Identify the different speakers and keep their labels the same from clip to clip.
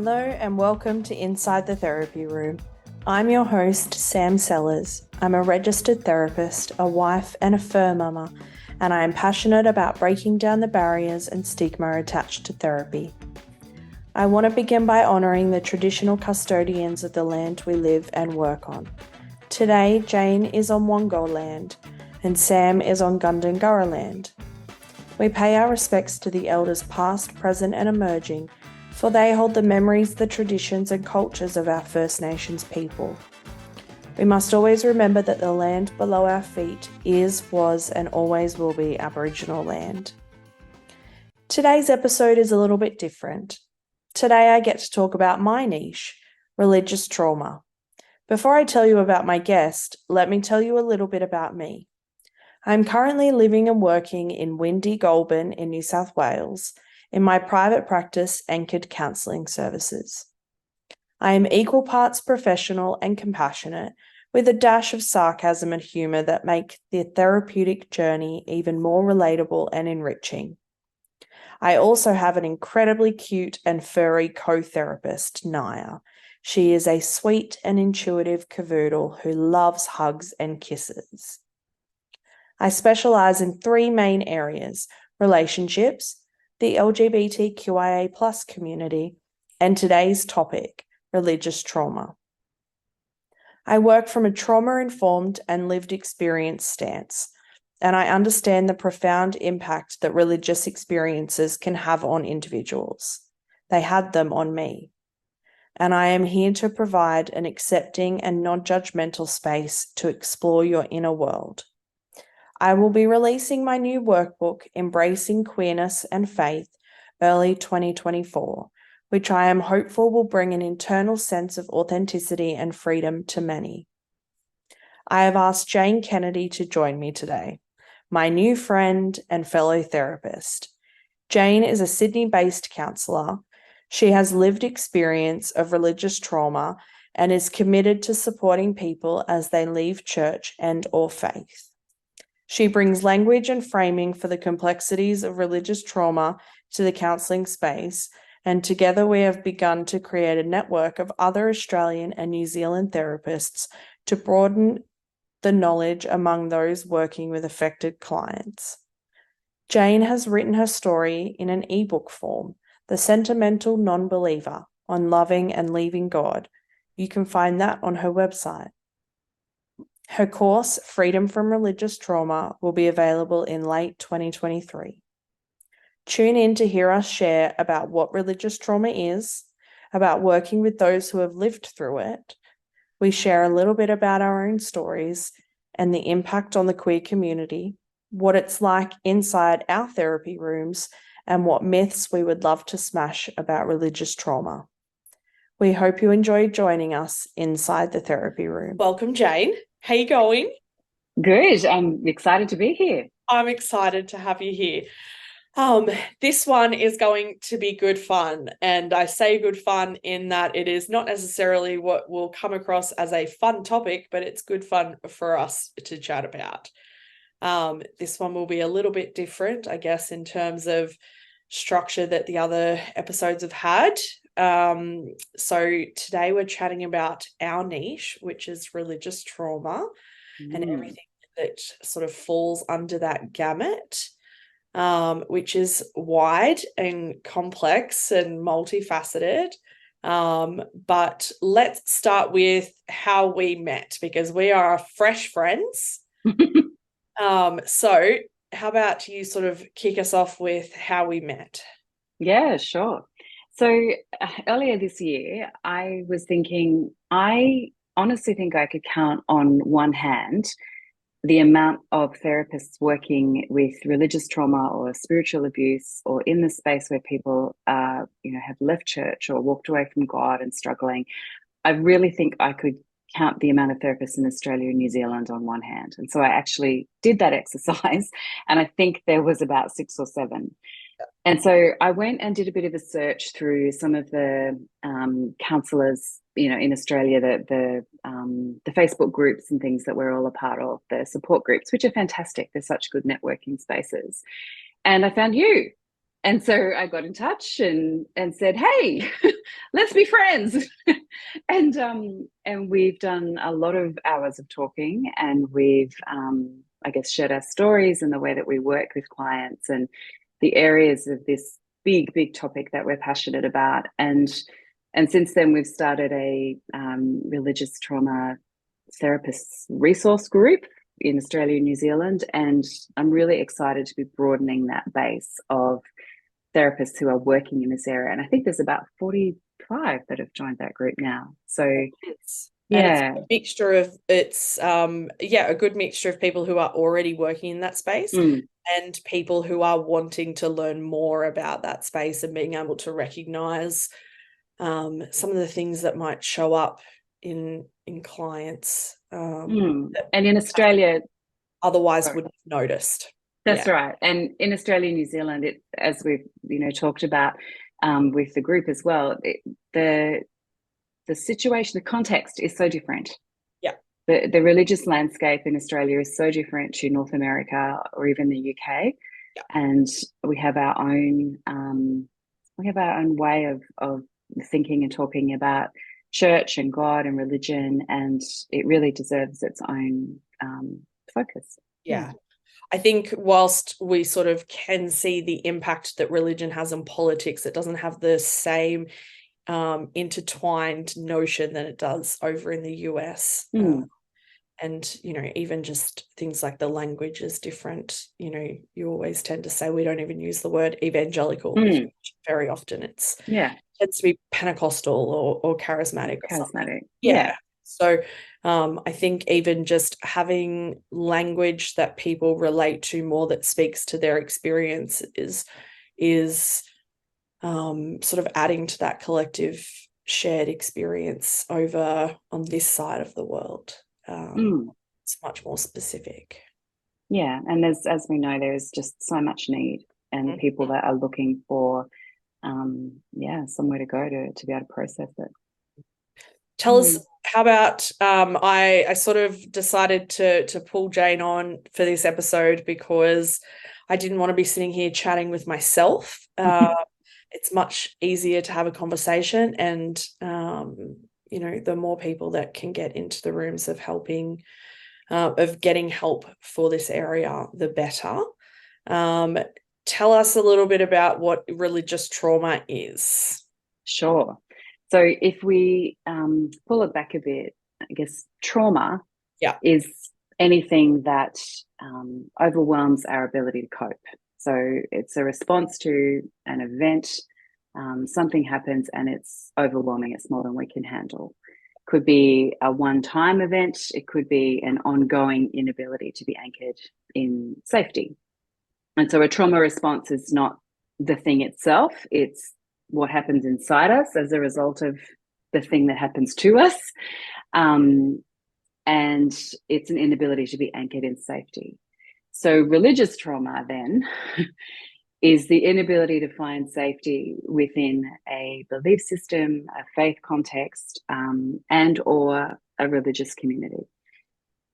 Speaker 1: Hello and welcome to Inside the Therapy Room. I'm your host, Sam Sellers. I'm a registered therapist, a wife and a fur mama, and I am passionate about breaking down the barriers and stigma attached to therapy. I want to begin by honouring the traditional custodians of the land we live and work on. Today, Jane is on Wongal land and Sam is on Gundungurra land. We pay our respects to the elders past, present and emerging, for they hold the memories, the traditions and cultures of our First Nations people. We must always remember that the land below our feet is, was and always will be Aboriginal land. Today's episode is a little bit different. Today I get to talk about my niche, religious trauma. Before I tell you about my guest, let me tell you a little bit about me. I'm currently living and working in windy Goulburn in New South Wales, in my private practice anchored counselling services. I am equal parts professional and compassionate, with a dash of sarcasm and humour that make the therapeutic journey even more relatable and enriching. I also have an incredibly cute and furry co-therapist, Naya. She is a sweet and intuitive cavoodle who loves hugs and kisses. I specialise in three main areas: relationships, the LGBTQIA+ community, and today's topic, religious trauma. I work from a trauma-informed and lived experience stance, and I understand the profound impact that religious experiences can have on individuals. They had them on me. And I am here to provide an accepting and non-judgmental space to explore your inner world. I will be releasing my new workbook, Embracing Queerness and Faith, early 2024, which I am hopeful will bring an internal sense of authenticity and freedom to many. I have asked Jane Kennedy to join me today, my new friend and fellow therapist. Jane is a Sydney-based counsellor. She has lived experience of religious trauma and is committed to supporting people as they leave church and/or faith. She brings language and framing for the complexities of religious trauma to the counselling space, and together we have begun to create a network of other Australian and New Zealand therapists to broaden the knowledge among those working with affected clients. Jane has written her story in an ebook form, The Sentimental Non-Believer, on Loving and Leaving God. You can find that on her website. Her course, Freedom from Religious Trauma, will be available in late 2023. Tune in to hear us share about what religious trauma is, about working with those who have lived through it. We share a little bit about our own stories and the impact on the queer community, what it's like inside our therapy rooms, and what myths we would love to smash about religious trauma. We hope you enjoy joining us inside the therapy room. Welcome, Jane. How you going?
Speaker 2: Good. I'm excited to be here.
Speaker 1: I'm excited to have you here. This one is going to be good fun, and I say good fun in that it is not necessarily what will come across as a fun topic, but it's good fun for us to chat about. This one will be a little bit different, I guess, in terms of structure that the other episodes have had. So today we're chatting about our niche, which is religious trauma and everything that sort of falls under that gamut, which is wide and complex and multifaceted. But let's start with how we met, because we are fresh friends. So how about you sort of kick us off with how we met?
Speaker 2: Yeah, sure. So earlier this year, I was thinking, I honestly think I could count on one hand the amount of therapists working with religious trauma or spiritual abuse, or in the space where people have left church or walked away from God and struggling. I really think I could count the amount of therapists in Australia and New Zealand on one hand. And so I actually did that exercise, and I think there was about 6 or 7. And so I went and did a bit of a search through some of the counsellors, in Australia, the Facebook groups and things that we're all a part of, the support groups, which are fantastic. They're such good networking spaces. And I found you. And so I got in touch and said, "Hey, let's be friends." And we've done a lot of hours of talking, and we've I guess shared our stories and the way that we work with clients and the areas of this big topic that we're passionate about. And since then we've started a religious trauma therapists resource group in Australia and New Zealand, and I'm really excited to be broadening that base of therapists who are working in this area. And I think there's about 45 that have joined that group now. So
Speaker 1: it's
Speaker 2: yeah,
Speaker 1: a mixture of a good mixture of people who are already working in that space and people who are wanting to learn more about that space and being able to recognize some of the things that might show up in clients
Speaker 2: and in Australia
Speaker 1: otherwise wouldn't have noticed.
Speaker 2: That's right. And in Australia and New Zealand, as we've talked about with the group as well, the situation, the context is so different.
Speaker 1: Yeah.
Speaker 2: The religious landscape in Australia is so different to North America or even the UK.
Speaker 1: Yeah.
Speaker 2: And we have our own way of thinking and talking about church and God and religion, and it really deserves its own focus.
Speaker 1: Yeah. I think whilst we sort of can see the impact that religion has on politics, it doesn't have the same intertwined notion that it does over in the US. And, even just things like the language is different. You always tend to say we don't even use the word evangelical. Very often it tends to be Pentecostal or charismatic.
Speaker 2: Yeah.
Speaker 1: So I think even just having language that people relate to more that speaks to their experience is sort of adding to that collective shared experience over on this side of the world. It's much more specific.
Speaker 2: Yeah, and as we know, there's just so much need and people that are looking for somewhere to go to be able to process it.
Speaker 1: Tell us, how about I sort of decided to pull Jane on for this episode because I didn't want to be sitting here chatting with myself. It's much easier to have a conversation, and the more people that can get into the rooms of helping, of getting help for this area, the better. Tell us a little bit about what religious trauma is.
Speaker 2: Sure. So if we pull it back a bit, I guess trauma is anything that overwhelms our ability to cope. So it's a response to an event, something happens and it's overwhelming, it's more than we can handle. Could be a one-time event, it could be an ongoing inability to be anchored in safety. And so a trauma response is not the thing itself, it's what happens inside us as a result of the thing that happens to us. And it's an inability to be anchored in safety. So religious trauma then is the inability to find safety within a belief system, a faith context, and or a religious community.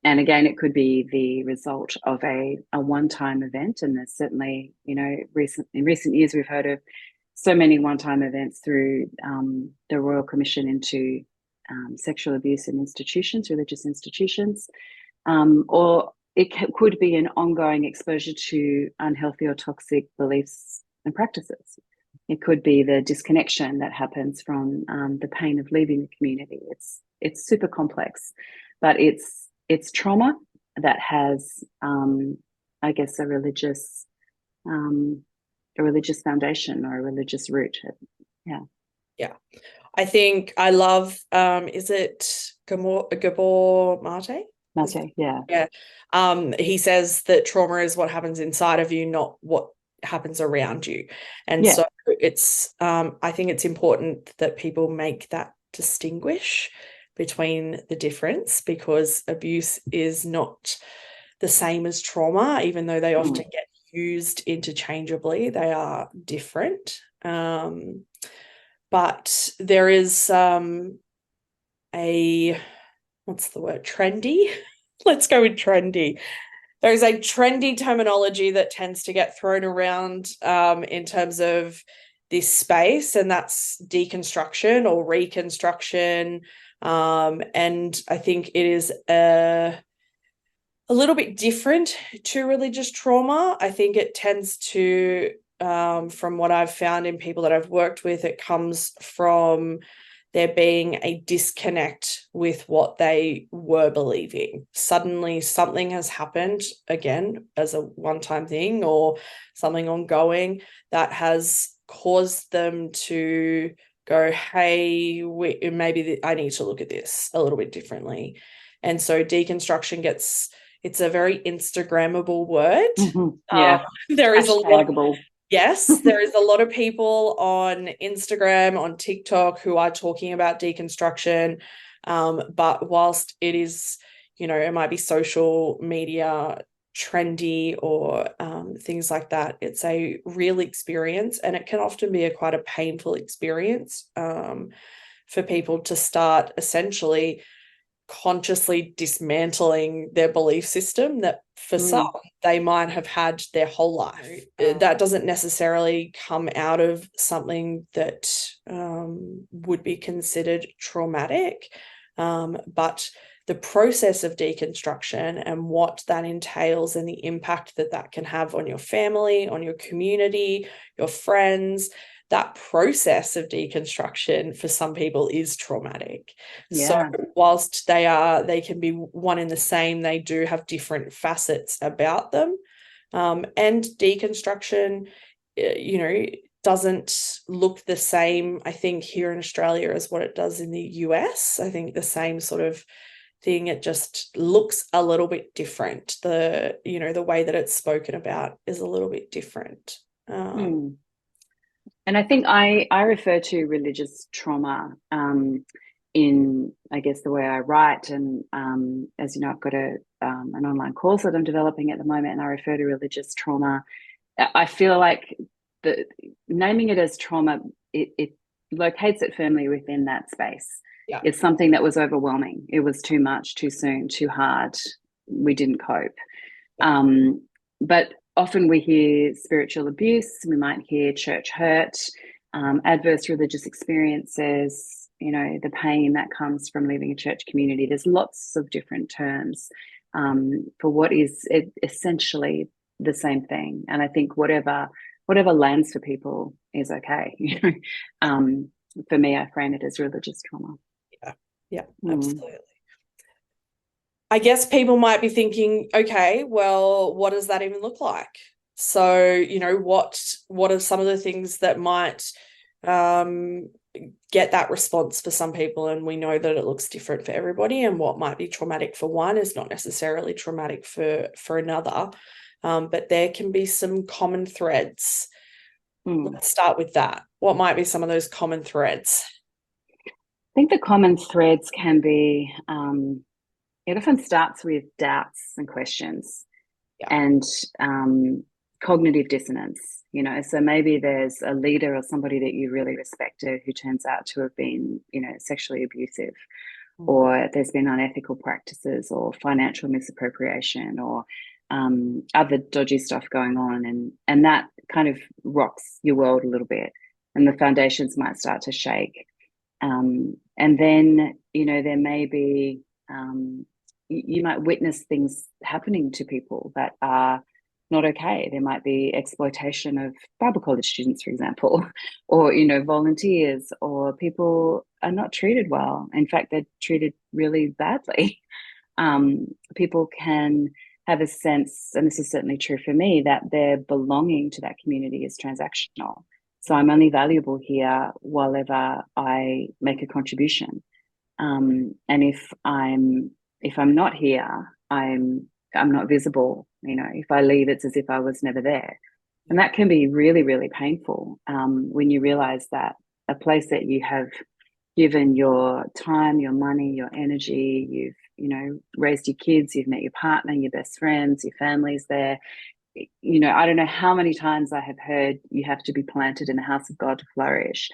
Speaker 2: And again, it could be the result of a one-time event. And there's certainly, in recent years, we've heard of so many one-time events through the Royal Commission into sexual abuse in institutions, religious institutions, or it could be an ongoing exposure to unhealthy or toxic beliefs and practices. It could be the disconnection that happens from the pain of leaving the community. It's super complex, but it's trauma that has, I guess, a religious foundation or a religious root.
Speaker 1: Yeah. I think I love, is it Gabor Mate?
Speaker 2: Mate, yeah.
Speaker 1: Yeah. He says that trauma is what happens inside of you, not what happens around you. And so it's, I think it's important that people make that distinguish between the difference, because abuse is not the same as trauma, even though they often get used interchangeably. They are different. But there is what's the word? Trendy? Let's go with trendy. there's a trendy terminology that tends to get thrown around in terms of this space, and that's deconstruction or reconstruction. And I think it is a little bit different to religious trauma. I think it tends to, from what I've found in people that I've worked with, it comes from there being a disconnect with what they were believing. Suddenly something has happened, again, as a one-time thing or something ongoing, that has caused them to go, hey, maybe I need to look at this a little bit differently. And so deconstruction it's a very Instagrammable word.
Speaker 2: Yeah.
Speaker 1: There is
Speaker 2: Hashtagable.
Speaker 1: Yes, there is a lot of people on Instagram, on TikTok who are talking about deconstruction. But whilst it is, it might be social media trendy or things like that, it's a real experience, and it can often be quite a painful experience for people to start essentially consciously dismantling their belief system that for some they might have had their whole life. That doesn't necessarily come out of something that would be considered traumatic, but the process of deconstruction and what that entails and the impact that that can have on your family, on your community, your friends, that process of deconstruction for some people is traumatic.
Speaker 2: Yeah.
Speaker 1: So whilst they can be one and the same, they do have different facets about them. And deconstruction, doesn't look the same, I think, here in Australia as what it does in the US. I think the same sort of thing, it just looks a little bit different. The way that it's spoken about is a little bit different.
Speaker 2: And I think I refer to religious trauma in, I guess, the way I write. And as you know, I've got an online course that I'm developing at the moment, and I refer to religious trauma. I feel like naming it as trauma, it locates it firmly within that space.
Speaker 1: Yeah.
Speaker 2: It's something that was overwhelming. It was too much, too soon, too hard. We didn't cope. Yeah. But often we hear spiritual abuse, we might hear church hurt, adverse religious experiences, the pain that comes from leaving a church community. There's lots of different terms for what is essentially the same thing. And I think whatever lands for people is okay. For me, I frame it as religious trauma.
Speaker 1: Yeah, absolutely. I guess people might be thinking, okay, well, what does that even look like? So, what are some of the things that might get that response for some people? And we know that it looks different for everybody, and what might be traumatic for one is not necessarily traumatic for another. But there can be some common threads. Let's start with that. What might be some of those common threads?
Speaker 2: I think the common threads can be it often starts with doubts and questions and cognitive dissonance, so maybe there's a leader or somebody that you really respected who turns out to have been, sexually abusive, or there's been unethical practices or financial misappropriation or other dodgy stuff going on. And that kind of rocks your world a little bit, and the foundations might start to shake. And then, there may be, you might witness things happening to people that are not okay. There might be exploitation of Bible college students, for example, or, volunteers, or people are not treated well. In fact, they're treated really badly. People can have a sense, and this is certainly true for me, that their belonging to that community is transactional. So I'm only valuable here while ever I make a contribution. And if I'm not here, I'm not visible. If I leave, it's as if I was never there. And that can be really, really painful when you realize that a place that you have given your time, your money, your energy, you've, raised your kids, you've met your partner, your best friends, your family's there. I don't know how many times I have heard you have to be planted in the house of God to flourish.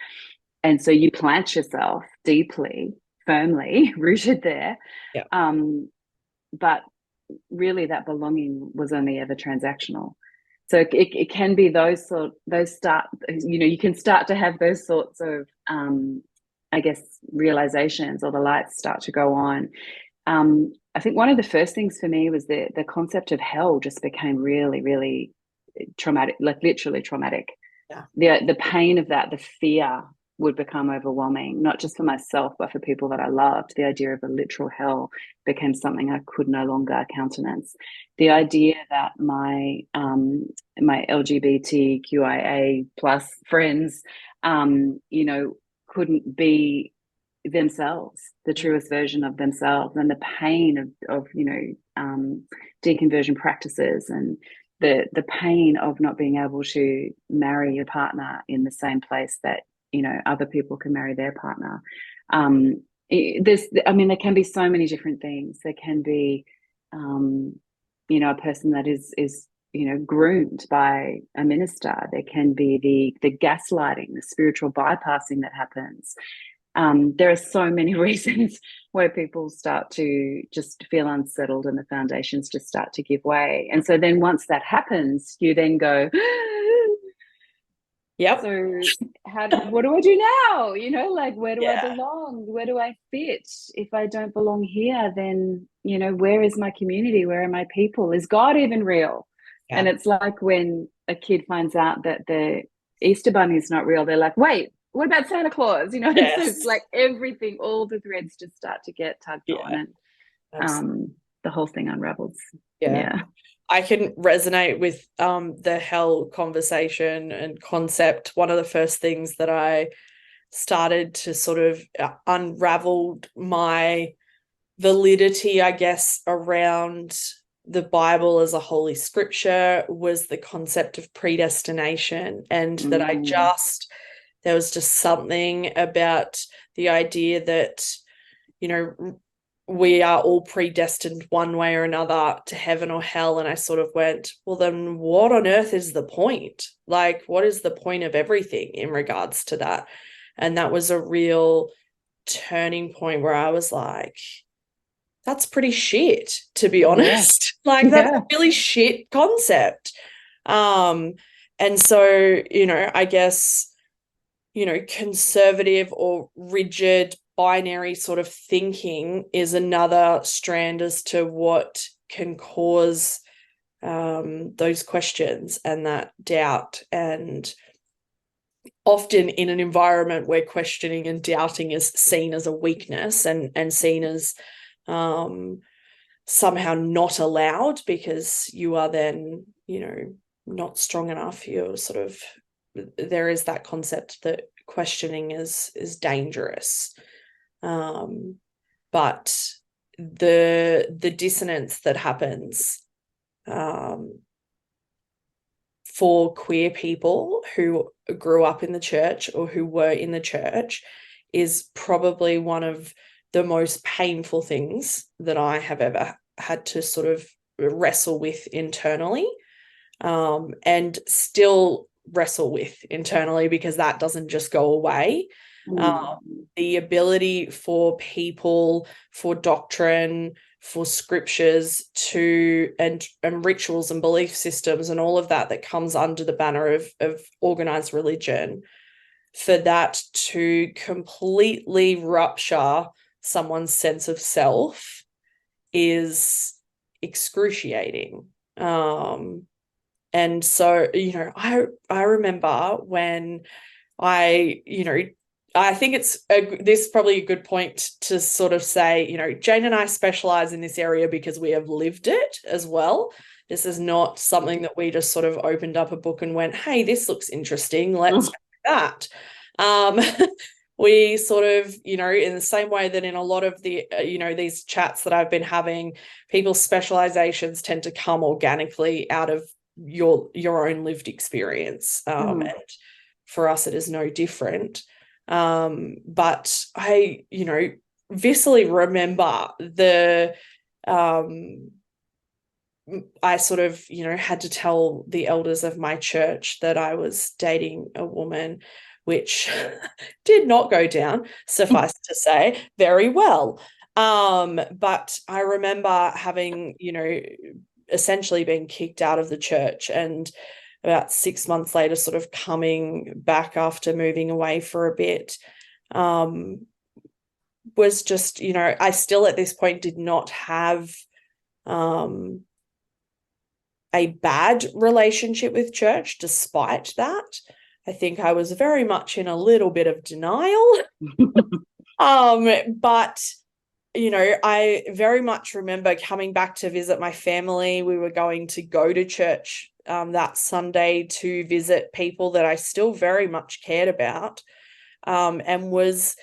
Speaker 2: And so you plant yourself deeply, firmly rooted there.
Speaker 1: Yeah.
Speaker 2: But really that belonging was only ever transactional. So it can be those you can start to have those sorts of I guess realizations, or the lights start to go on. I think one of the first things for me was the concept of hell just became really, really traumatic, like literally traumatic.
Speaker 1: Yeah.
Speaker 2: The pain of that, the fear would become overwhelming, not just for myself, but for people that I loved. The idea of a literal hell became something I could no longer countenance. The idea that my LGBTQIA plus friends, couldn't be themselves, the truest version of themselves, and the pain of deconversion practices, and the pain of not being able to marry your partner in the same place that other people can marry their partner. There can be so many different things. There can be a person that is groomed by a minister. There can be the gaslighting, the spiritual bypassing that happens. There are so many reasons where people start to just feel unsettled and the foundations just start to give way. And so then once that happens, you then go,
Speaker 1: yep.
Speaker 2: So what do I do now? Where do I belong? Where do I fit? If I don't belong here, then, where is my community? Where are my people? Is God even real? Yeah. And it's like when a kid finds out that the Easter Bunny is not real, they're like, wait, what about Santa Claus? Yes. So it's like everything, all the threads just start to get tugged on, and the whole thing unravels. Yeah.
Speaker 1: I can resonate with the hell conversation and concept. One of the first things that I started to sort of unraveled my validity, I guess, around the Bible as a holy scripture was the concept of predestination, and that there was just something about the idea that, we are all predestined one way or another to heaven or hell. And I sort of went, well, then what on earth is the point? Like, what is the point of everything in regards to that? And that was a real turning point where I was like, that's pretty shit, to be honest. Yeah. Like, that's a really shit concept. And so, I guess, conservative or rigid binary sort of thinking is another strand as to what can cause those questions and that doubt. And often in an environment where questioning and doubting is seen as a weakness and seen as somehow not allowed, because you are then, not strong enough. You're sort of, there is that concept that questioning is dangerous. But the dissonance that happens for queer people who grew up in the church or who were in the church is probably one of the most painful things that I have ever had to sort of wrestle with internally, and still wrestle with internally, because that doesn't just go away. The ability for people, for doctrine, for scriptures to and rituals and belief systems and all of that comes under the banner of organized religion, for that to completely rupture someone's sense of self is excruciating. And so, I remember when I think this is probably a good point to sort of say, Jane and I specialize in this area because we have lived it as well. This is not something that we just sort of opened up a book and went, hey, this looks interesting, let's do that. We sort of, in the same way that in a lot of the, these chats that I've been having, people's specializations tend to come organically out of your own lived experience. And for us, it is no different. But I, viscerally remember I sort of, had to tell the elders of my church that I was dating a woman, which did not go down, suffice to say, very well. But I remember having, essentially been kicked out of the church, and about 6 months later, sort of coming back after moving away for a bit, was just, I still at this point did not have a bad relationship with church despite that. I think I was very much in a little bit of denial. But I very much remember coming back to visit my family. We were going to go to church that Sunday to visit people that I still very much cared about, and was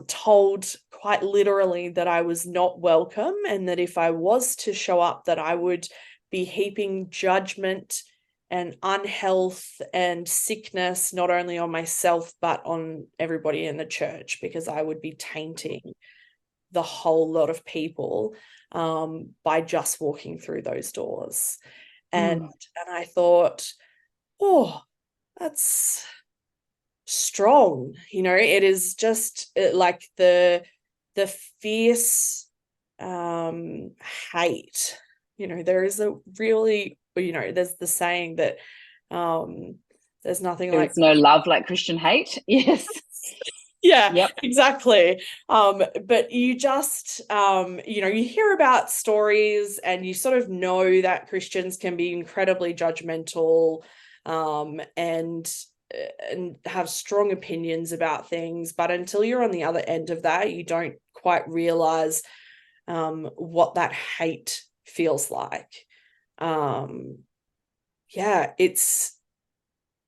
Speaker 1: told quite literally that I was not welcome, and that if I was to show up, that I would be heaping judgment and unhealth and sickness not only on myself but on everybody in the church, because I would be tainting the whole lot of people by just walking through those doors. And I thought, oh, that's strong. It is just like the fierce hate. There is a really, there's the saying that there's nothing like,
Speaker 2: there's no love like Christian hate. Yes.
Speaker 1: Yeah,
Speaker 2: yep.
Speaker 1: exactly. But you just, you hear about stories and you sort of know that Christians can be incredibly judgmental, and have strong opinions about things. But until you're on the other end of that, you don't quite realize what that hate feels like. Yeah,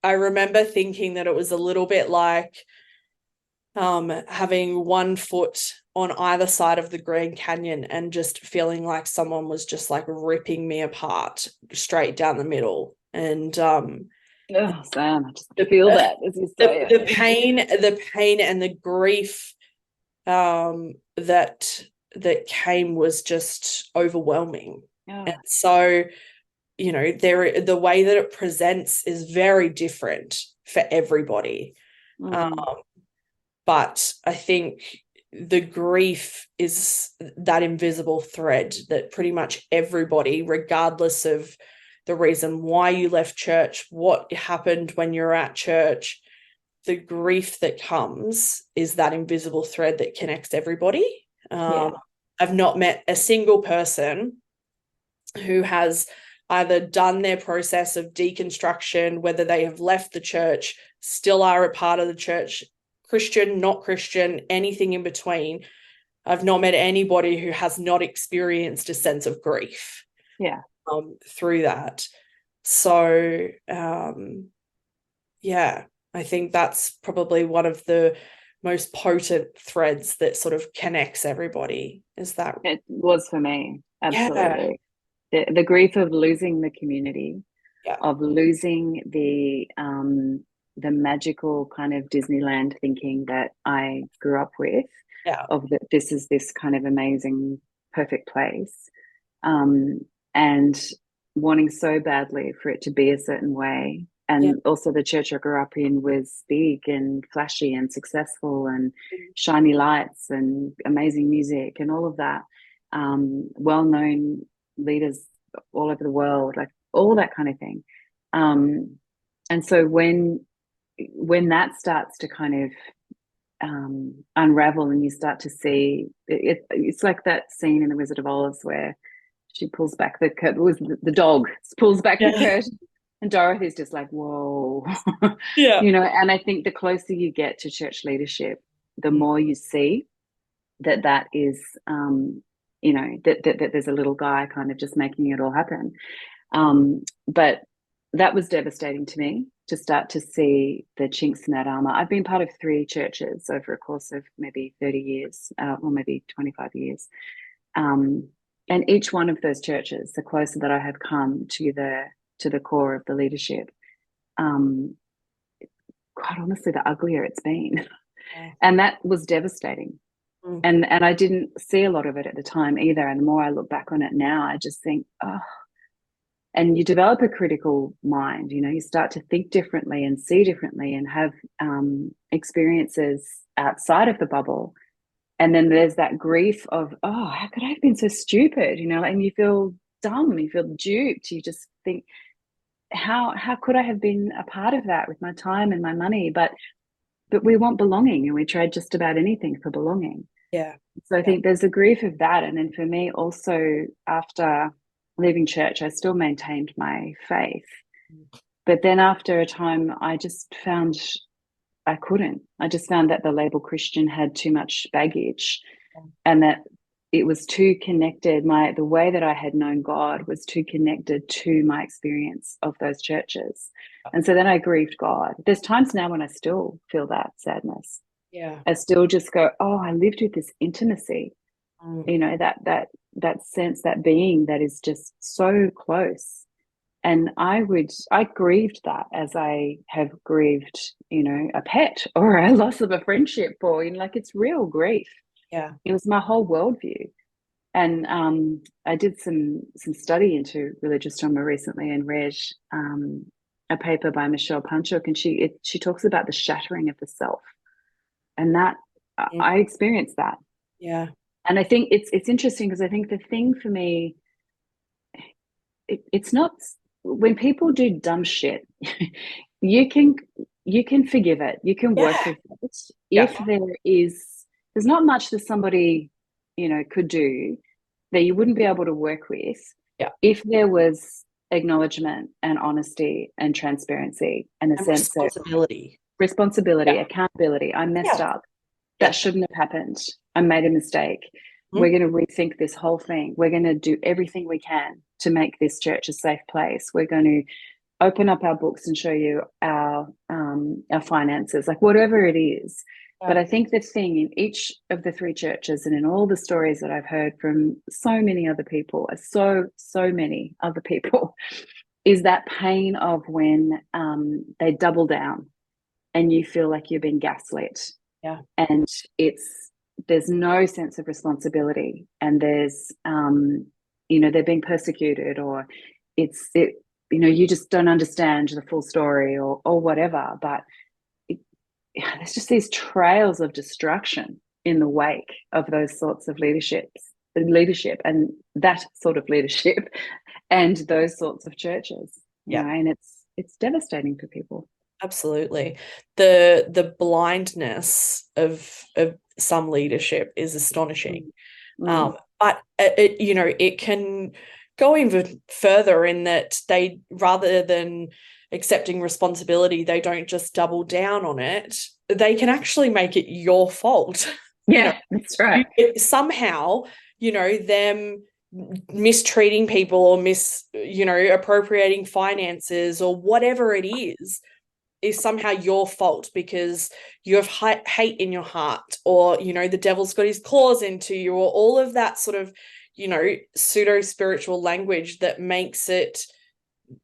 Speaker 1: I remember thinking that it was a little bit like having one foot on either side of the Grand Canyon and just feeling like someone was just like ripping me apart straight down the middle. And
Speaker 2: oh, Sam, I just feel that as you say
Speaker 1: the pain and the grief that came was just overwhelming.
Speaker 2: Oh.
Speaker 1: And so, the way that it presents is very different for everybody. But I think the grief is that invisible thread that pretty much everybody, regardless of the reason why you left church, what happened when you're at church, the grief that comes is that invisible thread that connects everybody. I've not met a single person who has either done their process of deconstruction, whether they have left the church, still are a part of the church, Christian, not Christian, anything in between. I've not met anybody who has not experienced a sense of grief through that. So, I think that's probably one of the most potent threads that sort of connects everybody. Is that?
Speaker 2: It was for me, absolutely. The grief of losing the community, of losing the magical kind of Disneyland thinking that I grew up with, of that this is this kind of amazing, perfect place, and wanting so badly for it to be a certain way. And also the church I grew up in was big and flashy and successful and shiny lights and amazing music and all of that, well-known leaders all over the world, like all that kind of thing. And so when that starts to kind of unravel and you start to see it's like that scene in The Wizard of Oz where she pulls back the curtain, was the dog pulls back the curtain and Dorothy's just like, whoa. And I think the closer you get to church leadership, the more you see that is that there's a little guy kind of just making it all happen. But that was devastating to me, to start to see the chinks in that armor. I've been part of 3 churches over a course of maybe 30 years, or maybe 25 years. And each one of those churches, the closer that I have come to the core of the leadership, quite honestly, the uglier it's been. And that was devastating. And I didn't see a lot of it at the time either. And the more I look back on it now, I just think, and you develop a critical mind, you start to think differently and see differently and have experiences outside of the bubble. And then there's that grief of, oh, how could I have been so stupid? And you feel dumb, you feel duped. You just think, how could I have been a part of that with my time and my money? But we want belonging, and we trade just about anything for belonging.
Speaker 1: Yeah.
Speaker 2: So I
Speaker 1: Yeah.
Speaker 2: think there's a grief of that. And then for me also, after leaving church, I still maintained my faith. But then after a time, I just found I couldn't. I just found that the label Christian had too much baggage, and that it was too connected. The way that I had known God was too connected to my experience of those churches. And so then I grieved God. There's times now when I still feel that sadness.
Speaker 1: Yeah.
Speaker 2: I still just go, oh, I lived with this intimacy,
Speaker 1: Mm.
Speaker 2: that sense, that being that is just so close. And I grieved that as I have grieved, a pet or a loss of a friendship, or like, it's real grief.
Speaker 1: Yeah.
Speaker 2: It was my whole worldview. And I did some study into religious trauma recently, and read a paper by Michelle Punchuk, and she talks about the shattering of the self, and that
Speaker 1: Mm.
Speaker 2: I experienced that.
Speaker 1: Yeah.
Speaker 2: And I think it's interesting, because I think the thing for me, it's not, when people do dumb shit, you can forgive it, you can work
Speaker 1: Yeah.
Speaker 2: with it.
Speaker 1: Yeah.
Speaker 2: If there's not much that somebody could do that you wouldn't be able to work with,
Speaker 1: Yeah.
Speaker 2: if there was acknowledgement and honesty and transparency and a
Speaker 1: And
Speaker 2: sense of
Speaker 1: responsibility.
Speaker 2: responsibility,
Speaker 1: Yeah.
Speaker 2: accountability. I messed
Speaker 1: Yeah.
Speaker 2: up.
Speaker 1: Yeah.
Speaker 2: That shouldn't have happened. I made a mistake. We're
Speaker 1: Mm.
Speaker 2: going to rethink this whole thing. We're going to do everything we can to make this church a safe place. We're going to open up our books and show you our finances, like whatever it is. But
Speaker 1: Yeah.
Speaker 2: I think the thing in each of the three churches, and in all the stories that I've heard from so many other people, so many other people, is that pain of when they double down and you feel like you're being gaslit,
Speaker 1: Yeah.
Speaker 2: and there's no sense of responsibility, and there's they're being persecuted, or you just don't understand the full story, or whatever. But there's just these trails of destruction in the wake of those sorts of leadership and that sort of leadership and those sorts of churches,
Speaker 1: Yeah.
Speaker 2: and it's devastating for people.
Speaker 1: Absolutely. The blindness of some leadership is astonishing.
Speaker 2: Mm.
Speaker 1: But it can go even further in that they, rather than accepting responsibility, they don't just double down on it. They can actually make it your fault.
Speaker 2: Yeah, that's right.
Speaker 1: Somehow, them mistreating people or appropriating finances or whatever it is somehow your fault because you have hate in your heart, or the devil's got his claws into you, or all of that sort of pseudo spiritual language that makes it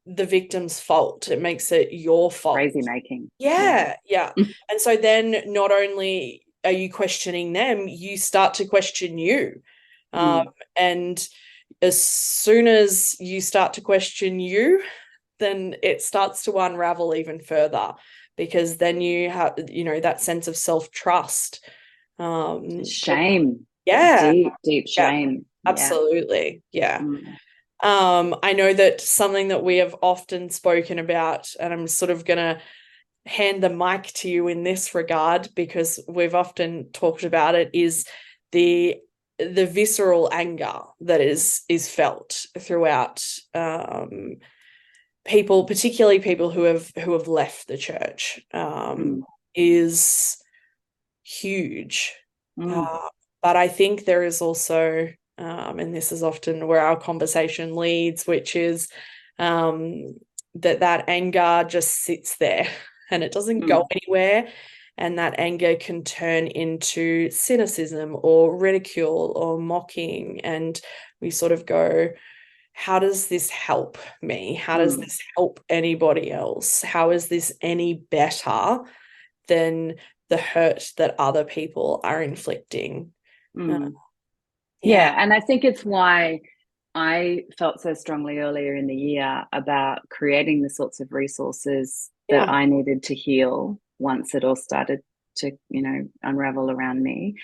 Speaker 1: the victim's fault. It makes it your fault.
Speaker 2: Crazy making.
Speaker 1: Yeah. And so then not only are you questioning them, you start to question you. And as soon as you start to question you, then it starts to unravel even further, because then you have that sense of self-trust,
Speaker 2: Shame.
Speaker 1: yeah,
Speaker 2: Deep shame.
Speaker 1: absolutely. Yeah.
Speaker 2: Mm.
Speaker 1: I know that something that we have often spoken about, and I'm sort of gonna hand the mic to you in this regard because we've often talked about it, is the visceral anger that is felt throughout people, particularly people who have left the church, is huge. But I think there is also, and this is often where our conversation leads, which is that anger just sits there and it doesn't go anywhere. And that anger can turn into cynicism or ridicule or mocking. And we sort of go, how does this help me? How does this help anybody else? How is this any better than the hurt that other people are inflicting?
Speaker 2: Yeah, and I think it's why I felt so strongly earlier in the year about creating the sorts of resources that I needed to heal once it all started to unravel around me,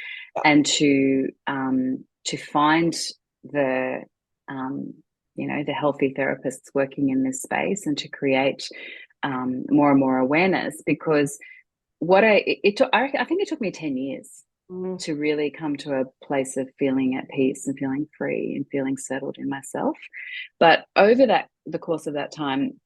Speaker 2: and to find the the healthy therapists working in this space, and to create more and more awareness. Because I think it took me 10 years to really come to a place of feeling at peace and feeling free and feeling settled in myself. But over the course of that time,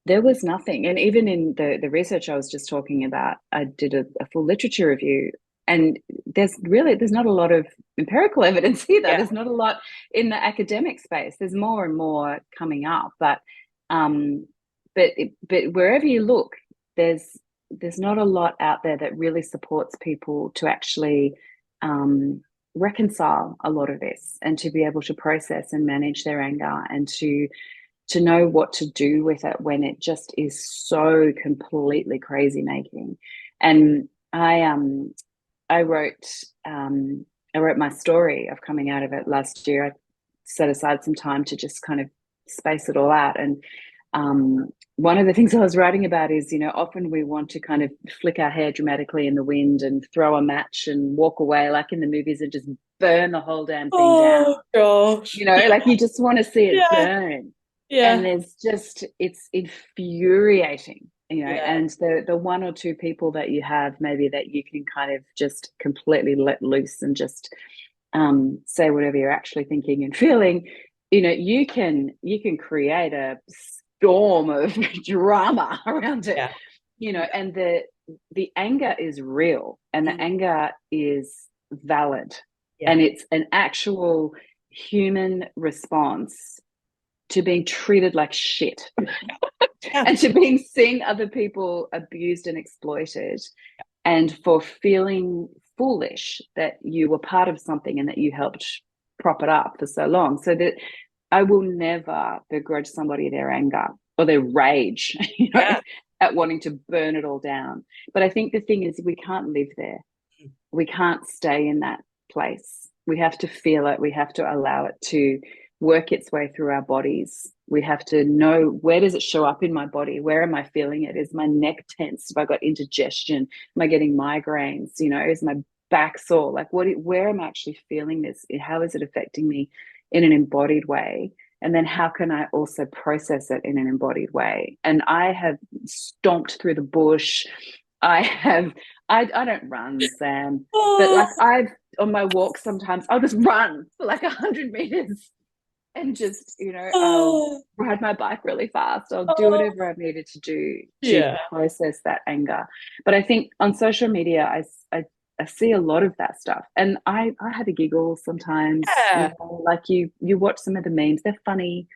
Speaker 2: there was nothing. And even in the research I was just talking about, I did a full literature review, and there's not a lot of empirical evidence either.
Speaker 1: Yeah.
Speaker 2: There's not a lot in the academic space. There's more and more coming up, but wherever you look, there's not a lot out there that really supports people to actually reconcile a lot of this, and to be able to process and manage their anger, and to know what to do with it when it just is so completely crazy making. And I wrote my story of coming out of it last year. I set aside some time to just kind of space it all out. And one of the things I was writing about is, often we want to kind of flick our hair dramatically in the wind and throw a match and walk away like in the movies and just burn the whole damn thing down.
Speaker 1: Gosh.
Speaker 2: Like you just want to see it burn.
Speaker 1: Yeah.
Speaker 2: And it's infuriating, and the one or two people that you have maybe that you can kind of just completely let loose and just say whatever you're actually thinking and feeling, you can create a storm of drama around it, and the anger is real, and the anger is valid, and it's an actual human response to being treated like shit and to seeing other people abused and exploited, and for feeling foolish that you were part of something and that you helped prop it up for so long. So that I will never begrudge somebody their anger or their rage, at wanting to burn it all down. But I think the thing is, we can't live there. We can't stay in that place. We have to feel it. We have to allow it to work its way through our bodies. We have to know, where does it show up in my body? Where am I feeling it? Is my neck tense? Have I got indigestion? Am I getting migraines? Is my back sore? Like, where am I actually feeling this? How is it affecting me in an embodied way? And then how can I also process it in an embodied way? And I have stomped through the bush. I don't run, Sam, but like on my walk, sometimes I'll just run for like 100 meters and just, I'll ride my bike really fast. I'll do whatever I've needed to do to process that anger. But I think on social media, I see a lot of that stuff, and I have a giggle sometimes. Like you watch some of the memes, they're funny.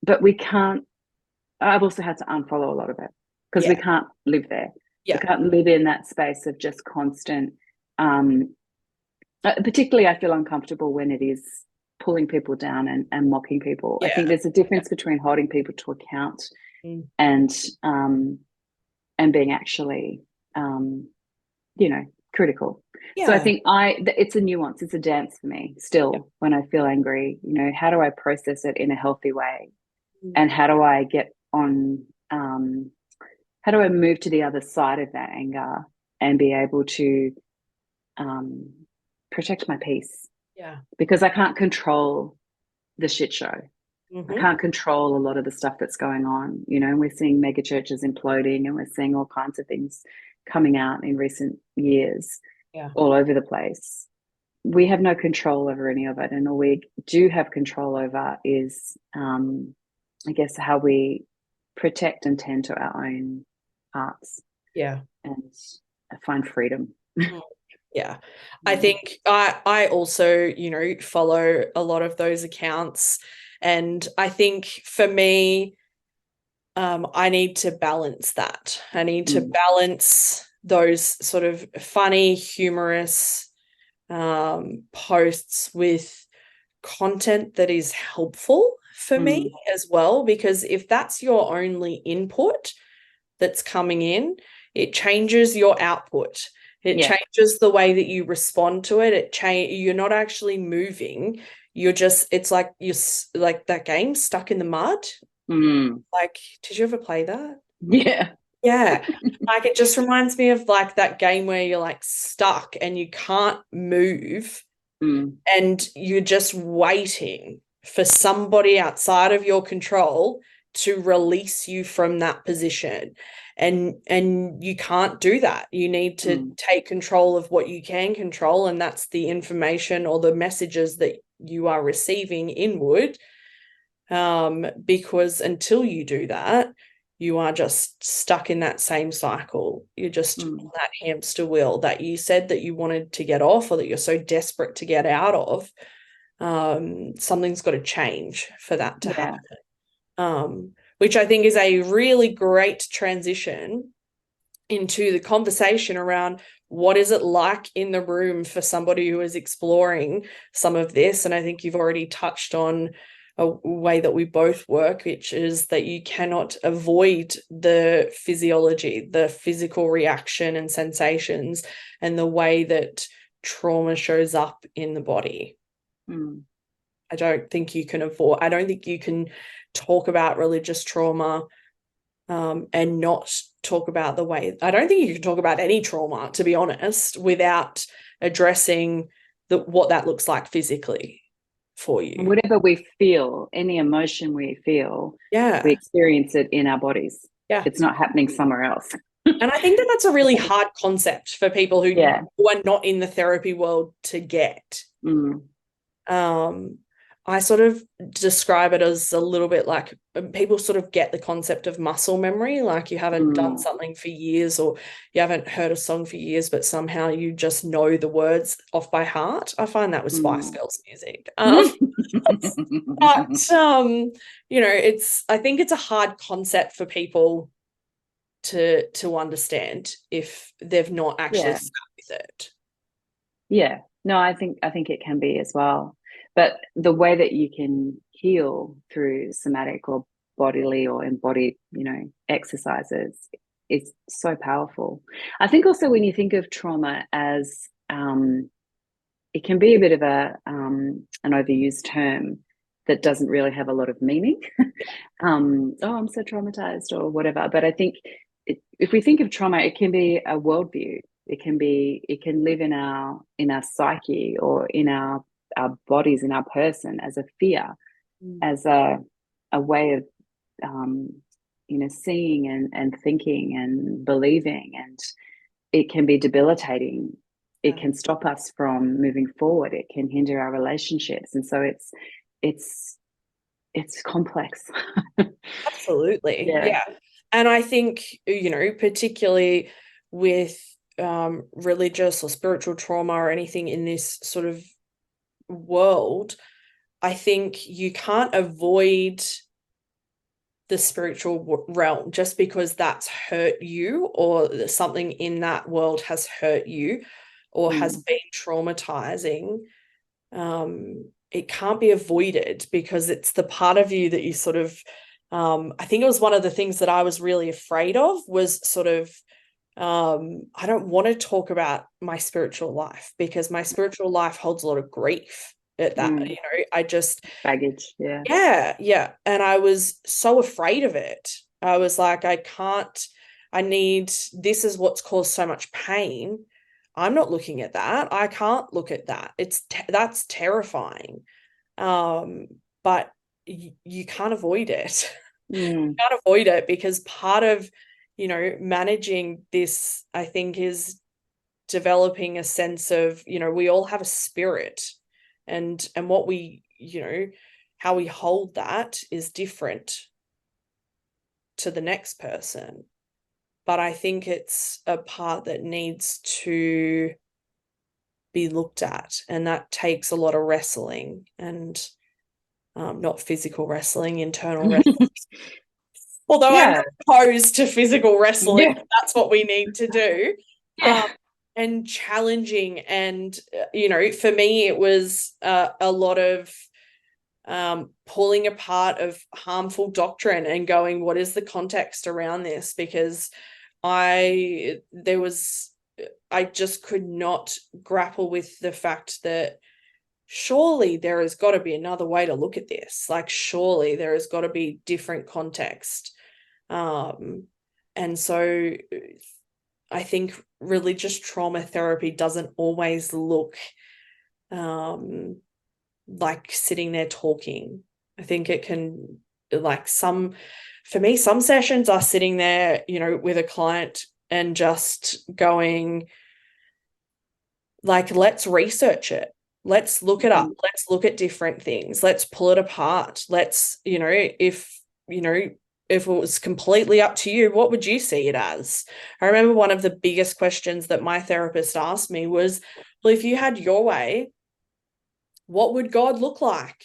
Speaker 2: But we can't. I've also had to unfollow a lot of it because we can't live there. We can't live in that space of just constant. Particularly, I feel uncomfortable when it is pulling people down and mocking people. I think there's a difference between holding people to account and being actually, critical. So I think it's a nuance. It's a dance for me still when I feel angry. How do I process it in a healthy way, and how do I get on? How do I move to the other side of that anger and be able to protect my peace? Because I can't control the shit show. I can't control a lot of the stuff that's going on. We're seeing mega churches imploding, and we're seeing all kinds of things coming out in recent years all over the place. We have no control over any of it. And all we do have control over is, I guess, how we protect and tend to our own hearts. And find freedom.
Speaker 1: I think I also, follow a lot of those accounts. And I think for me, I need to balance that. I need to balance those sort of funny, humorous posts with content that is helpful for me as well. Because if that's your only input that's coming in, it changes your output. It changes the way that you respond to it. You're not actually moving. It's like you're like that game Stuck in the Mud. Like, did you ever play that? Yeah. Like it just reminds me of like that game where you're like stuck and you can't move
Speaker 2: Mm,
Speaker 1: and you're just waiting for somebody outside of your control to release you from that position. And you can't do that. You need to
Speaker 2: mm,
Speaker 1: take control of what you can control, and that's the information or the messages that you are receiving inward. Because until you do that, you are just stuck in that same cycle. You're just on
Speaker 2: mm.
Speaker 1: that hamster wheel that you said that you wanted to get off or that you're so desperate to get out of. Something's got to change for that to
Speaker 2: Yeah.
Speaker 1: happen. Which I think is a really great transition into the conversation around what is it like in the room for somebody who is exploring some of this. And I think you've already touched on a way that we both work, which is that you cannot avoid the physiology, the physical reaction and sensations, and the way that trauma shows up in the body.
Speaker 2: Mm.
Speaker 1: I don't think you can avoid, I don't think you can talk about religious trauma and not talk about the way. I don't think you can talk about any trauma, to be honest, without addressing what that looks like physically for you.
Speaker 2: Whatever we feel, any emotion we feel, we
Speaker 1: Yeah.
Speaker 2: experience it in our bodies.
Speaker 1: Yeah.
Speaker 2: It's not happening somewhere else.
Speaker 1: And I think that that's a really hard concept for people
Speaker 2: Yeah.
Speaker 1: who are not in the therapy world to get.
Speaker 2: Mm,
Speaker 1: Um, I sort of describe it as a little bit like people sort of get the concept of muscle memory, like you haven't done
Speaker 2: mm,
Speaker 1: something for years or you haven't heard a song for years, but somehow you just know the words off by heart. I find that with Spice
Speaker 2: mm.
Speaker 1: Girls music. But it's I think it's a hard concept for people to understand if they've not actually
Speaker 2: Yeah.
Speaker 1: sat with it.
Speaker 2: Yeah. No, I think it can be as well. But the way that you can heal through somatic or bodily or embodied, exercises is so powerful. I think also when you think of trauma as it can be a bit of an overused term that doesn't really have a lot of meaning. Oh, I'm so traumatized or whatever. But I think if we think of trauma, it can be a worldview. It can live in our psyche or in our bodies, in our person as a fear,
Speaker 1: Mm.
Speaker 2: as a way of um, seeing and thinking and believing, and it can be debilitating. It
Speaker 1: Yeah.
Speaker 2: can stop us from moving forward. It can hinder our relationships, and so it's it's complex.
Speaker 1: Absolutely.
Speaker 2: Yeah.
Speaker 1: Yeah. And I think, particularly with religious or spiritual trauma or anything in this sort of world, I think you can't avoid the spiritual realm just because that's hurt you or something in that world has hurt you or has
Speaker 2: Mm,
Speaker 1: been traumatizing. It can't be avoided because it's the part of you that you sort of I think it was one of the things that I was really afraid of was sort of I don't want to talk about my spiritual life because my spiritual life holds a lot of grief at that,
Speaker 2: mm.
Speaker 1: I just
Speaker 2: Baggage. Yeah.
Speaker 1: yeah, and I was so afraid of it. I was like, I can't, I need, this is what's caused so much pain. I'm not looking at that. I can't look at that. That's terrifying. But you can't avoid it. You
Speaker 2: Mm,
Speaker 1: can't avoid it because part of, managing this, I think, is developing a sense of, we all have a spirit and what we, how we hold that is different to the next person. But I think it's a part that needs to be looked at, and that takes a lot of wrestling and not physical wrestling, internal wrestling. Although I'm
Speaker 2: yeah.
Speaker 1: not opposed to physical wrestling,
Speaker 2: Yeah.
Speaker 1: that's what we need to do. Um,
Speaker 2: Yeah.
Speaker 1: and challenging. And, for me, it was a lot of pulling apart of harmful doctrine and going, what is the context around this? Because there was, I just could not grapple with the fact that surely there has got to be another way to look at this. Like, surely there has got to be different context. Um, And so I think religious trauma therapy doesn't always look like sitting there talking. I think it can, like, for me, some sessions are sitting there, with a client and just going, like, let's research it. Let's look it up. Let's look at different things. Let's pull it apart. Let's, if it was completely up to you, what would you see it as? I remember one of the biggest questions that my therapist asked me was, well, if you had your way, what would God look like?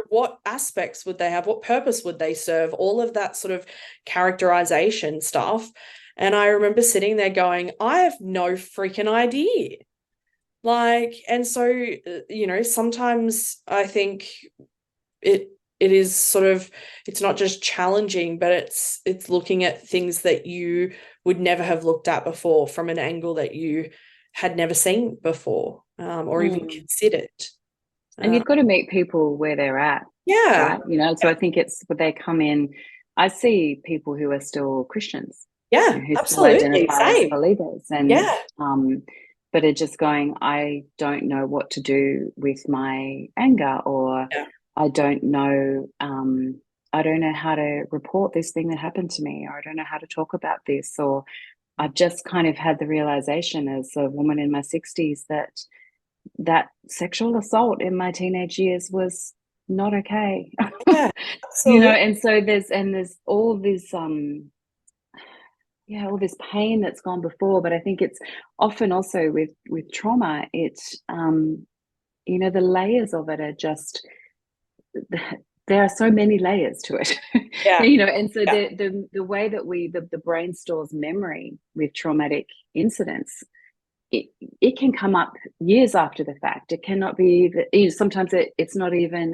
Speaker 1: What aspects would they have? What purpose would they serve? All of that sort of characterization stuff. And I remember sitting there going, I have no freaking idea. Like, and so, sometimes I think it is sort of, it's not just challenging, but it's looking at things that you would never have looked at before from an angle that you had never seen before, or even considered.
Speaker 2: And you've got to meet people where they're at.
Speaker 1: Yeah.
Speaker 2: Right. So I think it's when they come in, I see people who are still Christians.
Speaker 1: Yeah,
Speaker 2: who
Speaker 1: absolutely.
Speaker 2: still identify as
Speaker 1: Same.
Speaker 2: believers. And but are just going, I don't know what to do with my anger, or I don't know how to report this thing that happened to me, or I don't know how to talk about this, or I've just kind of had the realization as a woman in my 60s that sexual assault in my teenage years was not okay.
Speaker 1: Yeah, absolutely.
Speaker 2: And so there's all this all this pain that's gone before. But I think it's often also with trauma, it's the layers of it are just, there are so many layers to it.
Speaker 1: Yeah.
Speaker 2: And so the way that the brain stores memory with traumatic incidents, it can come up years after the fact. It cannot be sometimes it's not even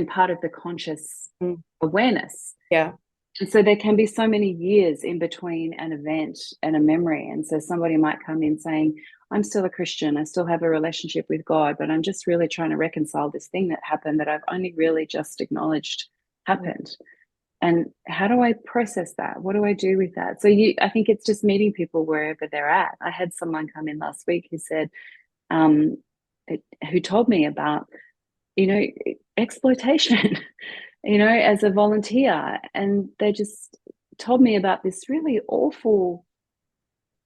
Speaker 2: part of the conscious awareness.
Speaker 1: Yeah.
Speaker 2: And so there can be so many years in between an event and a memory. And so somebody might come in saying, I'm still a Christian, I still have a relationship with God, but I'm just really trying to reconcile this thing that happened that I've only really just acknowledged happened. And how do I process that? What do I do with that? So I think it's just meeting people wherever they're at. I had someone come in last week who said, who told me about, exploitation, as a volunteer. And they just told me about this really awful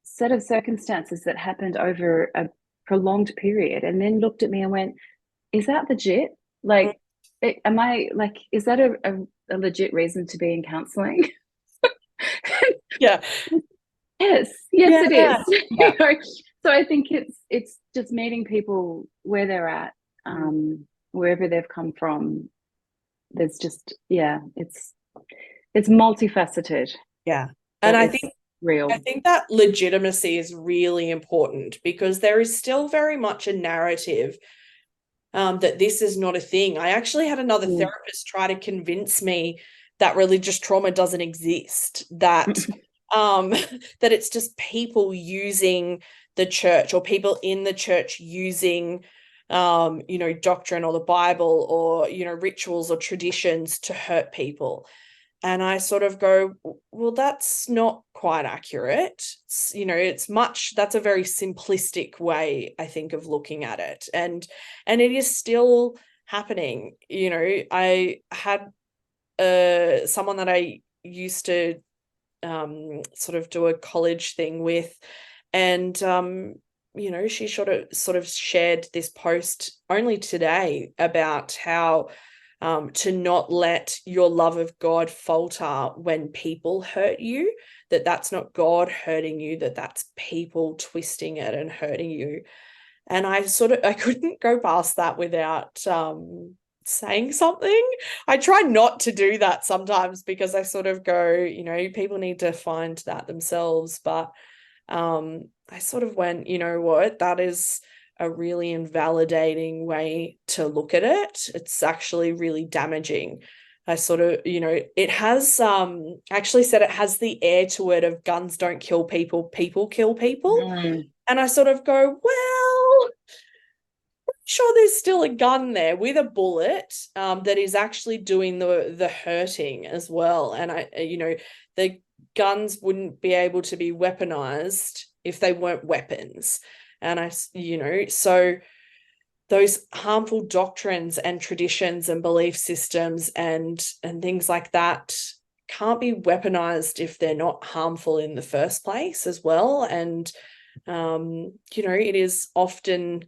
Speaker 2: set of circumstances that happened over a prolonged period, and then looked at me and went, is that legit? Like, am I like, is that a legit reason to be in counseling?
Speaker 1: Yeah.
Speaker 2: Yes, it is. Yeah. So I think it's just meeting people where they're at, wherever they've come from. There's just, it's multifaceted.
Speaker 1: Yeah. And I think
Speaker 2: real.
Speaker 1: I think that legitimacy is really important, because there is still very much a narrative that this is not a thing. I actually had another therapist try to convince me that religious trauma doesn't exist, that that it's just people using the church, or people in the church using doctrine or the Bible, or rituals or traditions to hurt people. And I sort of go, well, that's not quite accurate. That's a very simplistic way, I think, of looking at it. And it is still happening. I had someone that I used to sort of do a college thing with, and she sort of shared this post only today about how to not let your love of God falter when people hurt you, that's not God hurting you, that's people twisting it and hurting you. And I couldn't go past that without saying something. I try not to do that sometimes, because I sort of go, people need to find that themselves. But I sort of went, you know what, that is a really invalidating way to look at it. It's actually really damaging. I sort of, it has actually said it has the air to it of guns don't kill people, people kill people. And I sort of go, well, sure there's still a gun there with a bullet that is actually doing the hurting as well. And the guns wouldn't be able to be weaponized if they weren't weapons. And so those harmful doctrines and traditions and belief systems and things like that can't be weaponized if they're not harmful in the first place as well. And it is often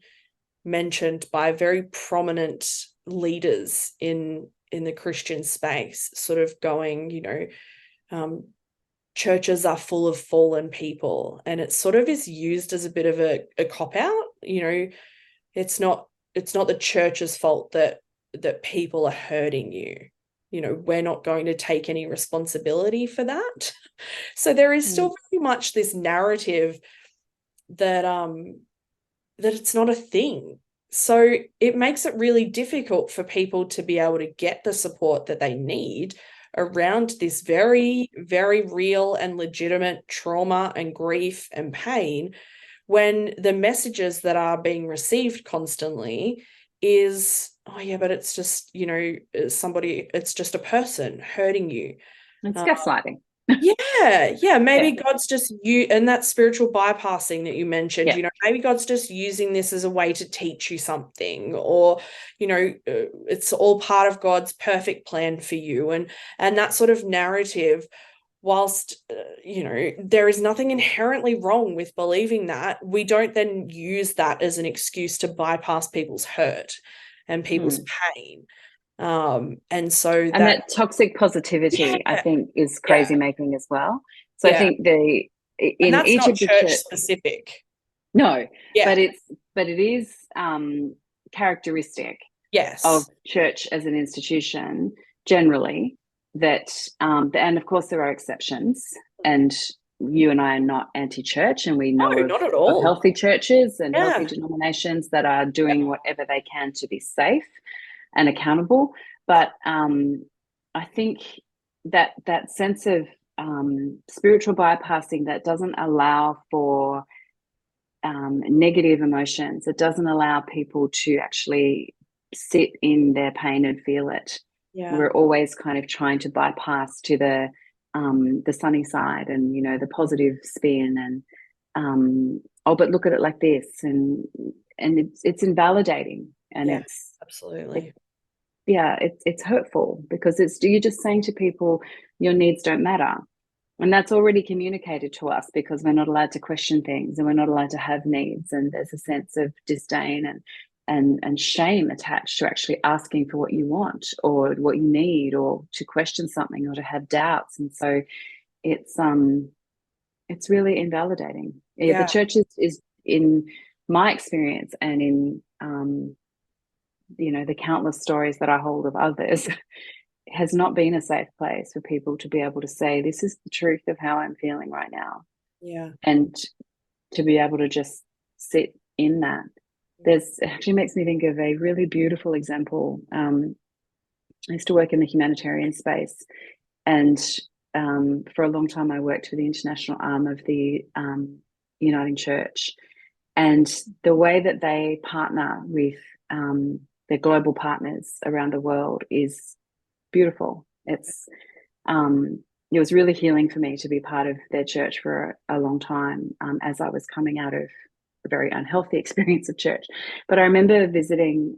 Speaker 1: mentioned by very prominent leaders in the Christian space, sort of going, churches are full of fallen people, and it sort of is used as a bit of a cop out. It's not the church's fault that people are hurting you. We're not going to take any responsibility for that. So there is still very much this narrative that it's not a thing. So it makes it really difficult for people to be able to get the support that they need around this very, very real and legitimate trauma and grief and pain, when the messages that are being received constantly is, oh yeah, but it's just, it's just a person hurting you.
Speaker 2: It's gaslighting.
Speaker 1: Maybe God's just you, and that spiritual bypassing that you mentioned, maybe God's just using this as a way to teach you something, or it's all part of God's perfect plan for you, and that sort of narrative. Whilst there is nothing inherently wrong with believing that, we don't then use that as an excuse to bypass people's hurt and people's pain. And that
Speaker 2: toxic positivity, I think, is crazy making as well. So I think in
Speaker 1: that's
Speaker 2: each
Speaker 1: not
Speaker 2: of the
Speaker 1: church specific.
Speaker 2: No, but it is characteristic of church as an institution generally, that and of course there are exceptions, and you and I are not anti-church, and we know
Speaker 1: not at all.
Speaker 2: Of healthy churches and healthy denominations that are doing whatever they can to be safe and accountable. But I think that sense of spiritual bypassing that doesn't allow for negative emotions, it doesn't allow people to actually sit in their pain and feel it. We're always kind of trying to bypass to the sunny side, and the positive spin, and but look at it like this, and it's invalidating, and it's
Speaker 1: absolutely
Speaker 2: it's hurtful, because you're just saying to people your needs don't matter, and that's already communicated to us, because we're not allowed to question things, and we're not allowed to have needs, and there's a sense of disdain and shame attached to actually asking for what you want or what you need, or to question something, or to have doubts. And so it's really invalidating. The church is in my experience, and in the countless stories that I hold of others, has not been a safe place for people to be able to say, this is the truth of how I'm feeling right now. And to be able to just sit in that. It actually makes me think of a really beautiful example. I used to work in the humanitarian space, and for a long time I worked for the international arm of the Uniting Church, and the way that they partner with their global partners around the world is beautiful. It was really healing for me to be part of their church for a long time, as I was coming out of a very unhealthy experience of church. But I remember visiting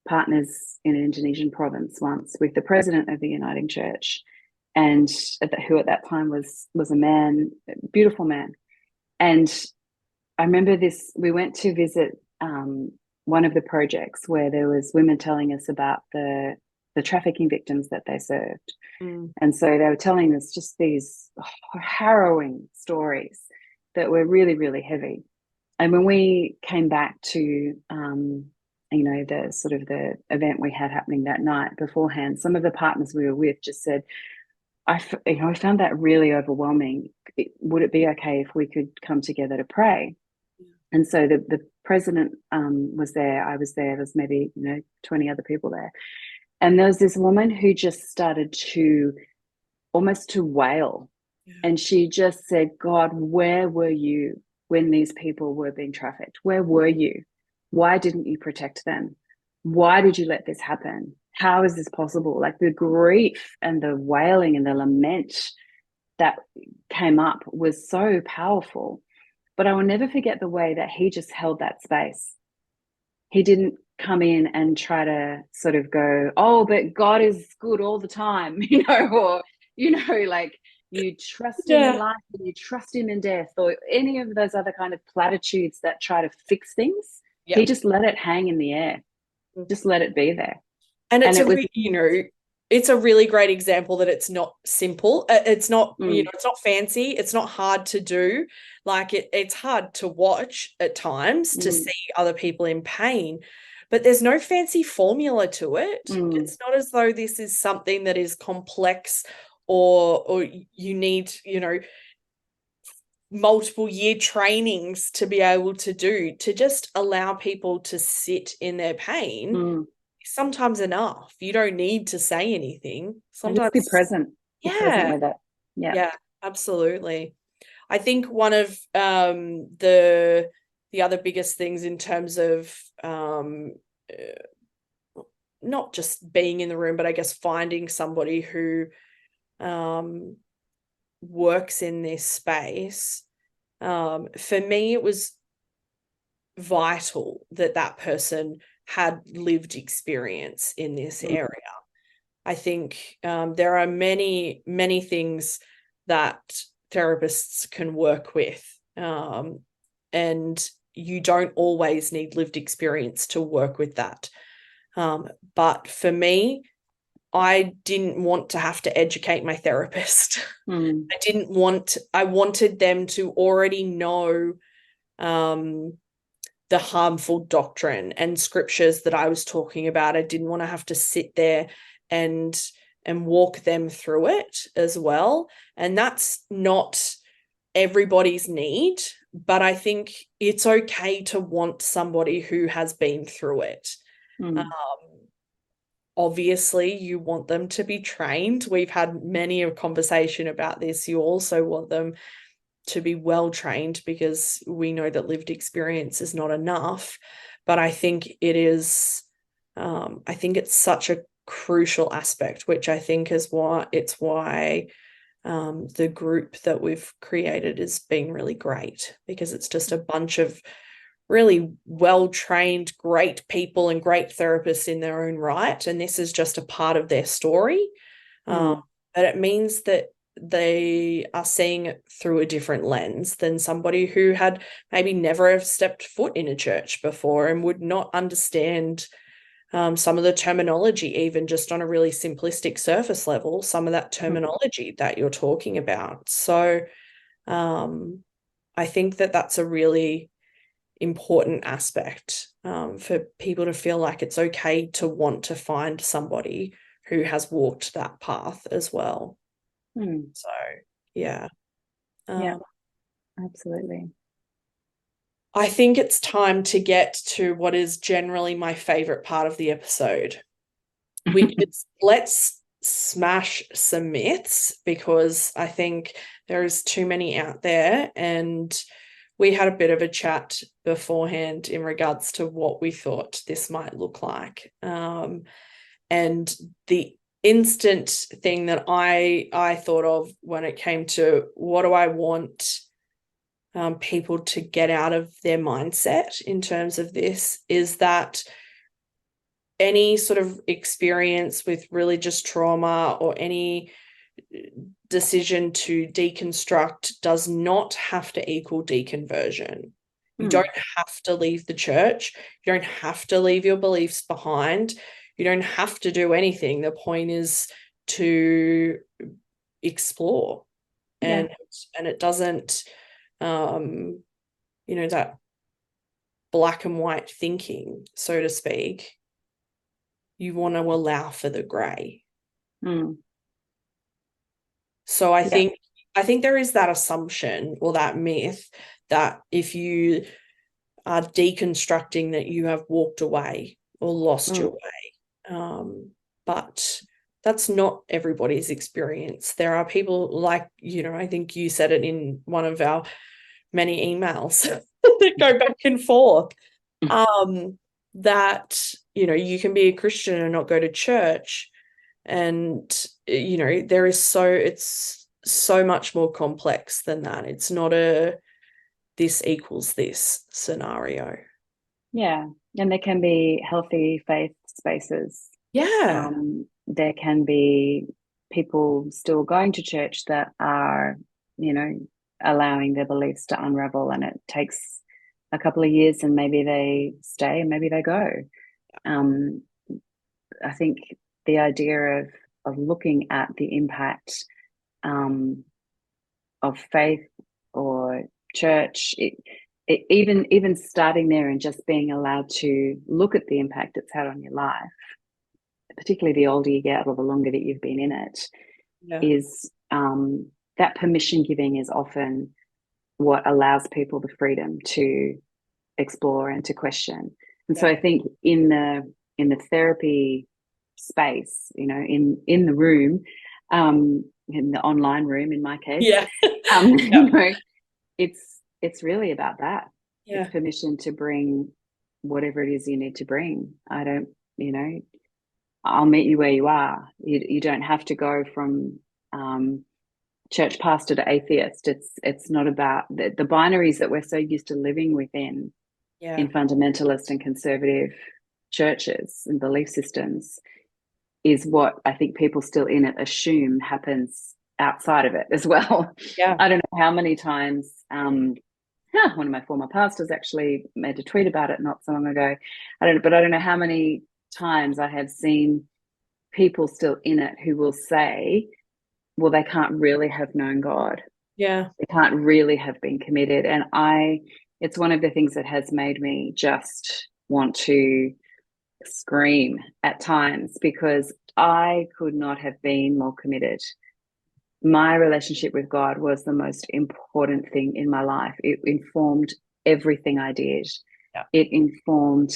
Speaker 2: partners in an Indonesian province once with the president of the Uniting Church, and who at that time was a man, a beautiful man. And I remember we went to visit one of the projects where there was women telling us about the trafficking victims that they served. And so they were telling us just these harrowing stories that were really, really heavy. And when we came back to the sort of the event we had happening that night beforehand, some of the partners we were with just said, I found that really overwhelming. Would it be okay if we could come together to pray? And so the president was there, I was there, there's maybe 20 other people there. And there was this woman who just started to almost to wail. And she just said, God, where were you when these people were being trafficked? Where were you? Why didn't you protect them? Why did you let this happen? How is this possible? Like the grief and the wailing and the lament that came up was so powerful. But I will never forget the way that he just held that space. He didn't come in and try to sort of go, oh, but God is good all the time, or, like you trust him in
Speaker 1: Yeah.
Speaker 2: life and you trust him in death, or any of those other kind of platitudes that try to fix things. He
Speaker 1: Yep.
Speaker 2: just let it hang in the air, just let it be there.
Speaker 1: And
Speaker 2: And
Speaker 1: it's
Speaker 2: it was,
Speaker 1: it's a really great example that it's not simple. It's not,
Speaker 2: mm,
Speaker 1: it's not fancy. It's not hard to do. Like it's hard to watch at times to
Speaker 2: mm,
Speaker 1: see other people in pain, but there's no fancy formula to it.
Speaker 2: mm,
Speaker 1: It's not as though this is something that is complex or you need, multiple year trainings to be able to do. To just allow people to sit in their pain
Speaker 2: mm.
Speaker 1: sometimes enough. You don't need to say anything.
Speaker 2: And just be
Speaker 1: Sometimes,
Speaker 2: present, be present
Speaker 1: yeah,
Speaker 2: with it. Yeah.
Speaker 1: yeah, absolutely. I think one of the other biggest things in terms of not just being in the room, but I guess finding somebody who um, works in this space. For me, it was vital that that person had lived experience in this
Speaker 2: Mm,
Speaker 1: area. I think there are many, many things that therapists can work with. And you don't always need lived experience to work with that. But for me, I didn't want to have to educate my therapist.
Speaker 2: mm,
Speaker 1: I wanted them to already know um, the harmful doctrine and scriptures that I was talking about. I didn't want to have to sit there and walk them through it as well. And that's not everybody's need, but I think it's okay to want somebody who has been through it. Um,
Speaker 2: mm.
Speaker 1: obviously, you want them to be trained. We've had many a conversation about this. You also want them to be well trained because we know that lived experience is not enough. But I think it is, I think it's such a crucial aspect, which I think is why the group that we've created has been really great, because it's just a bunch of really well trained, great people and great therapists in their own right. And this is just a part of their story.
Speaker 2: Mm.
Speaker 1: But it means that they are seeing it through a different lens than somebody who had maybe never have stepped foot in a church before and would not understand some of the terminology, even just on a really simplistic surface level, some of that
Speaker 2: Mm.
Speaker 1: terminology that you're talking about. So um, I think that that's a really important aspect for people to feel like it's okay to want to find somebody who has walked that path as well.
Speaker 2: Mm.
Speaker 1: So, yeah.
Speaker 2: Yeah,
Speaker 1: Um,
Speaker 2: absolutely.
Speaker 1: I think it's time to get to what is generally my favorite part of the episode, which is let's smash some myths, because I think there is too many out there. And we had a bit of a chat beforehand in regards to what we thought this might look like. And the instant thing that I thought of when it came to what do I want people to get out of their mindset in terms of this is that any sort of experience with religious trauma or any decision to deconstruct does not have to equal deconversion. You don't
Speaker 2: Mm.
Speaker 1: have to leave the church. You don't have to leave your beliefs behind. You don't have to do anything. The point is to explore,
Speaker 2: Yeah,
Speaker 1: and it doesn't that black and white thinking, so to speak. You want to allow for the grey.
Speaker 2: mm.
Speaker 1: So
Speaker 2: Yeah,
Speaker 1: I think there is that assumption or that myth that if you are deconstructing that you have walked away or lost your
Speaker 2: mm.
Speaker 1: way. But that's not everybody's experience. There are people like, I think you said it in one of our many emails that go back and forth. that, you can be a Christian and not go to church. And, it's so much more complex than that. It's not a this equals this scenario.
Speaker 2: Yeah. And there can be healthy faith spaces.
Speaker 1: Yeah.
Speaker 2: There can be people still going to church that are, allowing their beliefs to unravel, and it takes a couple of years, and maybe they stay and maybe they go. I think the idea of looking at the impact of faith or church, even starting there and just being allowed to look at the impact it's had on your life, particularly the older you get or the longer that you've been in it, is that permission giving is often what allows people the freedom to explore and to question. And so I think in the therapy space, in the room, in the online room, in my case, it's really about that. It's permission to bring whatever it is you need to bring. I'll meet you where you are. You don't have to go from church pastor to atheist. It's not about the binaries that we're so used to living within in fundamentalist and conservative churches and belief systems is what I think people still in it assume happens outside of it as well. I don't know how many times one of my former pastors actually made a tweet about it not so long ago. I don't know how many times I have seen people still in it who will say, well, they can't really have known God. They can't really have been committed. And it's one of the things that has made me just want to scream at times, because I could not have been more committed. My relationship with God was the most important thing in my life. It informed everything I did. It informed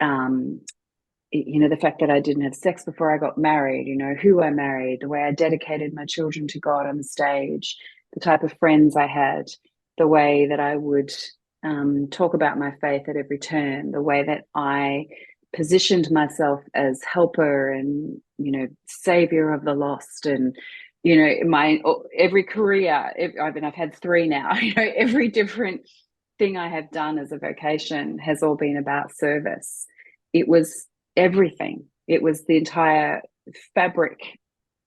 Speaker 2: the fact that I didn't have sex before I got married, who I married, the way I dedicated my children to God on the stage, the type of friends I had, the way that I would talk about my faith at every turn, the way that I positioned myself as helper and, savior of the lost. And, my every career, I've had 3 now, every different thing I have done as a vocation has all been about service. It was everything. It was the entire fabric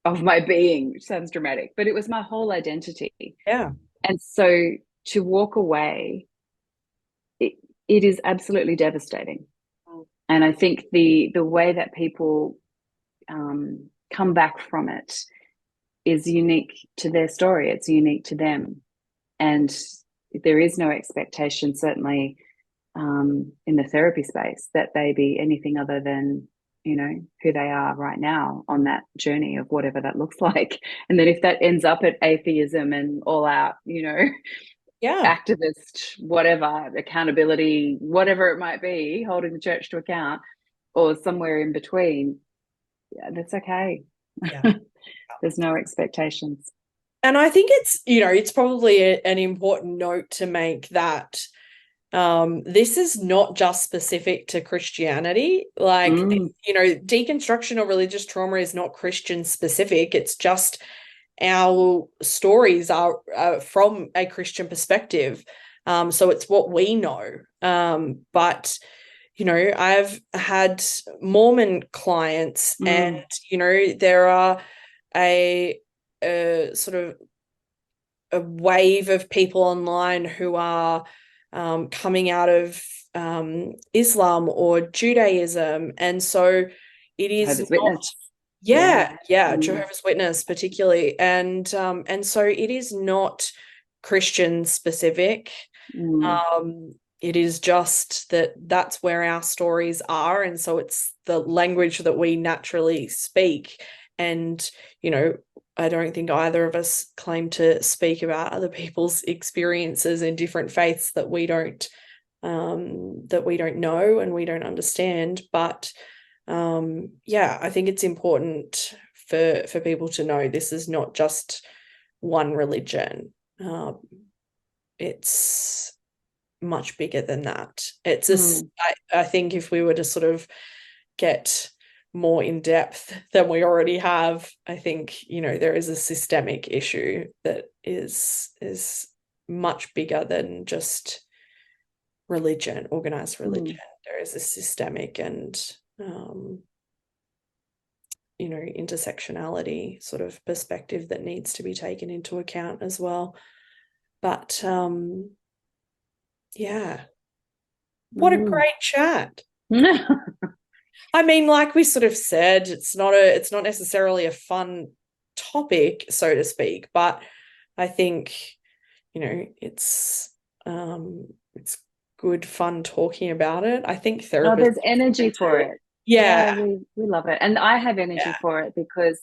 Speaker 2: of my being, which sounds dramatic, but it was my whole identity. And so to walk away, it is absolutely devastating. And I think the way that people come back from it is unique to their story. It's unique to them. And there is no expectation, certainly in the therapy space, that they be anything other than, who they are right now on that journey of whatever that looks like. And then if that ends up at atheism and all out, activist, whatever, accountability, whatever it might be, holding the church to account, or somewhere in between, that's okay. There's no expectations.
Speaker 1: And I think it's probably an important note to make that this is not just specific to Christianity. Like, deconstruction or religious trauma is not Christian specific. It's just our stories are from a Christian perspective. So it's what we know. But, I've had Mormon clients and, there are a sort of a wave of people online who are coming out of Islam or Judaism. And so it is
Speaker 2: Jehovah's Witness.
Speaker 1: Jehovah's Witness particularly. And so it is not Christian specific. It is just that's where our stories are. And so it's the language that we naturally speak. And, I don't think either of us claim to speak about other people's experiences in different faiths that we don't know and we don't understand. But I think it's important for people to know this is not just one religion. It's much bigger than that. It's
Speaker 2: Mm.
Speaker 1: I think if we were to sort of get more in depth than we already have, I think, there is a systemic issue that is much bigger than just religion, organized religion. There is a systemic and intersectionality sort of perspective that needs to be taken into account as well. But yeah, what a great chat. I mean, like we sort of said, it's not necessarily a fun topic, so to speak, but I think, it's good fun talking about it. I think therapists.
Speaker 2: There's energy for it.
Speaker 1: Yeah.
Speaker 2: We love it. And I have energy for it because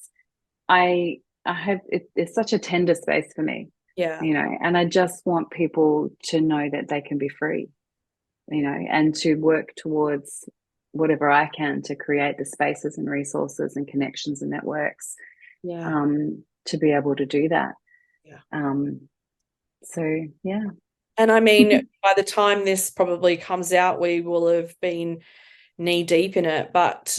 Speaker 2: I have it's such a tender space for me.
Speaker 1: Yeah.
Speaker 2: And I just want people to know that they can be free, and to work towards whatever I can to create the spaces and resources and connections and networks to be able to do that. So yeah.
Speaker 1: And I mean, by the time this probably comes out, we will have been knee deep in it, but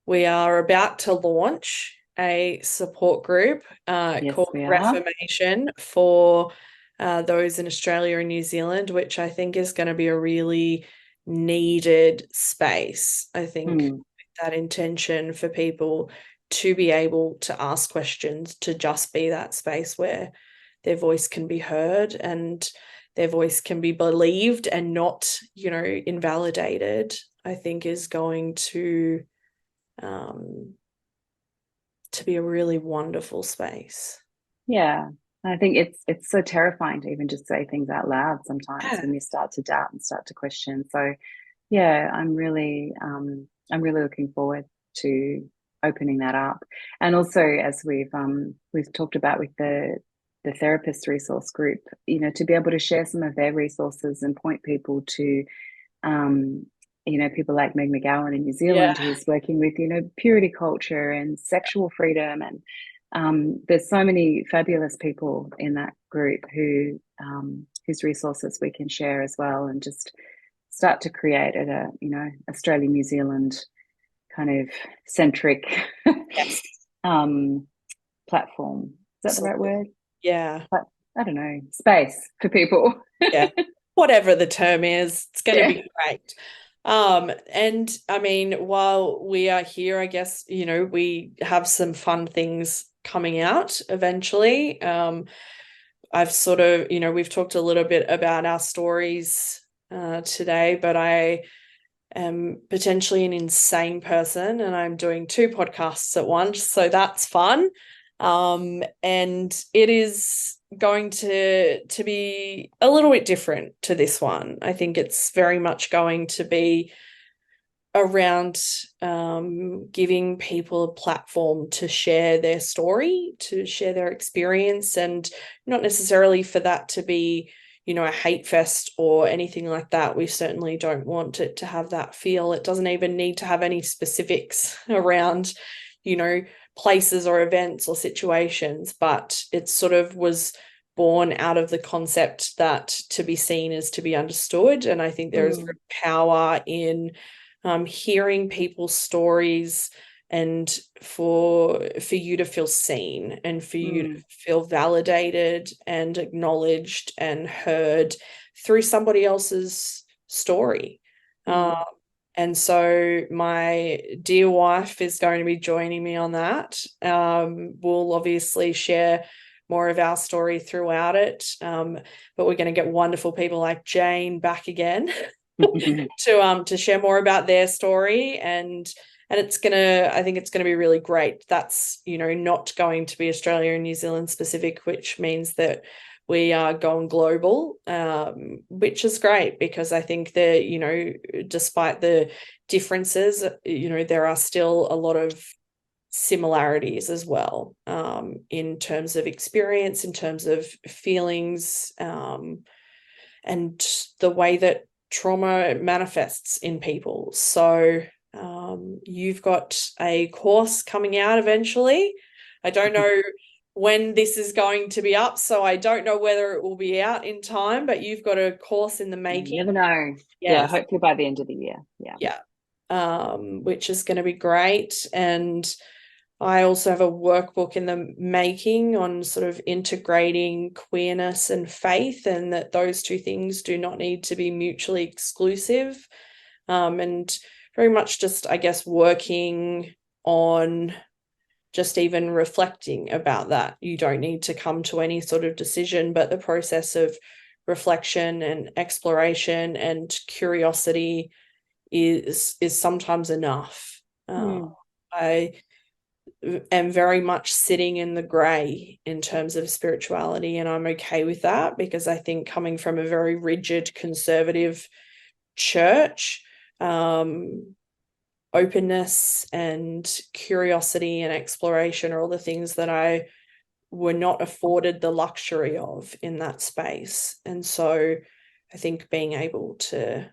Speaker 1: we are about to launch a support group called Reformation for those in Australia and New Zealand, which I think is going to be a really needed space. I think with that intention for people to be able to ask questions, to just be that space where their voice can be heard and their voice can be believed and not, invalidated, I think is going to be a really wonderful space.
Speaker 2: Yeah. I think it's so terrifying to even just say things out loud sometimes when you start to doubt and start to question. So yeah, I'm really looking forward to opening that up. And also, as we've talked about with the therapist resource group, to be able to share some of their resources and point people to people like Meg McGowan in New Zealand, who's working with, purity culture and sexual freedom. And there's so many fabulous people in that group whose resources we can share as well, and just start to create at a, Australia, New Zealand kind of centric platform. Is that the right word?
Speaker 1: Yeah.
Speaker 2: But I don't know, space for people.
Speaker 1: Yeah. Whatever the term is, it's going to be great. And I mean, while we are here, I guess, we have some fun things coming out eventually. I've sort of, we've talked a little bit about our stories today, but I am potentially an insane person and I'm doing 2 podcasts at once. So that's fun. And it is going to be a little bit different to this one. I think it's very much going to be around giving people a platform to share their story, to share their experience, and not necessarily for that to be, a hate fest or anything like that. We certainly don't want it to have that feel. It doesn't even need to have any specifics around, places or events or situations, but it sort of was born out of the concept that to be seen is to be understood. And I think there is power in hearing people's stories and for you to feel seen and for you to feel validated and acknowledged and heard through somebody else's story. And so my dear wife is going to be joining me on that. We'll obviously share more of our story throughout it, but we're going to get wonderful people like Jane back again to share more about their story, and I think it's gonna be really great. That's not going to be Australia and New Zealand specific, which means that we are going global, which is great because I think that, despite the differences, there are still a lot of similarities as well, in terms of experience, in terms of feelings, and the way that trauma manifests in people. So you've got a course coming out eventually. I don't know when this is going to be up. So I don't know whether it will be out in time, but you've got a course in the making.
Speaker 2: You never know.
Speaker 1: Yes.
Speaker 2: Yeah, hopefully by the end of the year.
Speaker 1: Yeah. Which is going to be great. And I also have a workbook in the making on sort of integrating queerness and faith, and that those two things do not need to be mutually exclusive. And very much just, I guess, working on just even reflecting about that. You don't need to come to any sort of decision, but the process of reflection and exploration and curiosity is sometimes enough. I am very much sitting in the grey in terms of spirituality, and I'm okay with that, because I think coming from a very rigid conservative church, openness and curiosity and exploration are all the things that I were not afforded the luxury of in that space. And so I think being able to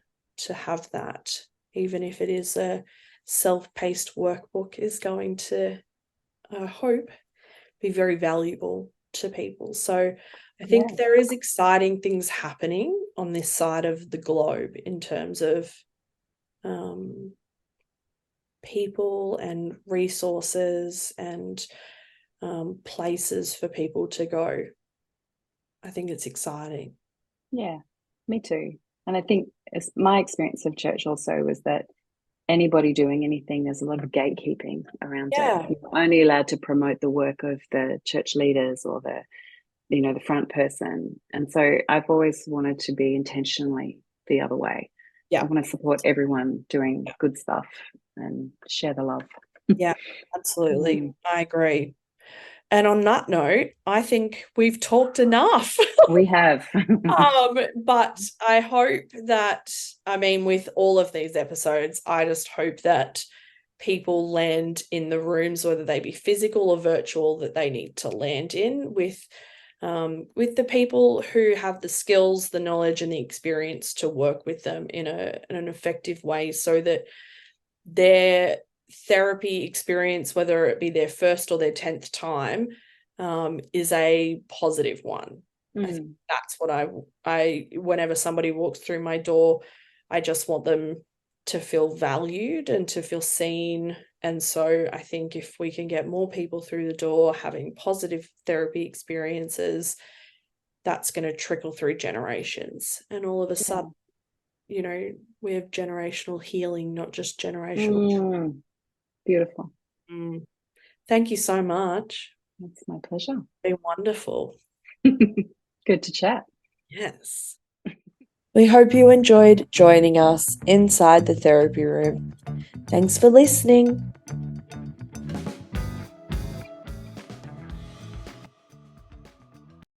Speaker 1: have that, even if it is a self-paced workbook, is going to, I hope, be very valuable to people. So I think there is exciting things happening on this side of the globe in terms of people and resources and places for people to go. I think it's exciting.
Speaker 2: Yeah, me too. And I think my experience of church also was that anybody doing anything, there's a lot of gatekeeping around it. You're only allowed to promote the work of the church leaders or the front person. And so I've always wanted to be intentionally the other way. I want to support everyone doing good stuff and share the love.
Speaker 1: Yeah, absolutely. I agree. And on that note, I think we've talked enough.
Speaker 2: We have.
Speaker 1: But I hope that, with all of these episodes, I just hope that people land in the rooms, whether they be physical or virtual, that they need to land in with the people who have the skills, the knowledge, and the experience to work with them in an effective way, so that their therapy experience, whether it be their first or their 10th time, is a positive one. I think that's what I whenever somebody walks through my door, I just want them to feel valued and to feel seen. And so I think if we can get more people through the door having positive therapy experiences, that's going to trickle through generations. And all of a sudden, we have generational healing, not just generational.
Speaker 2: Beautiful.
Speaker 1: Thank you so much.
Speaker 2: It's my pleasure.
Speaker 1: It's been wonderful.
Speaker 2: Good to chat.
Speaker 1: Yes. We hope you enjoyed joining us inside the therapy room. Thanks for listening.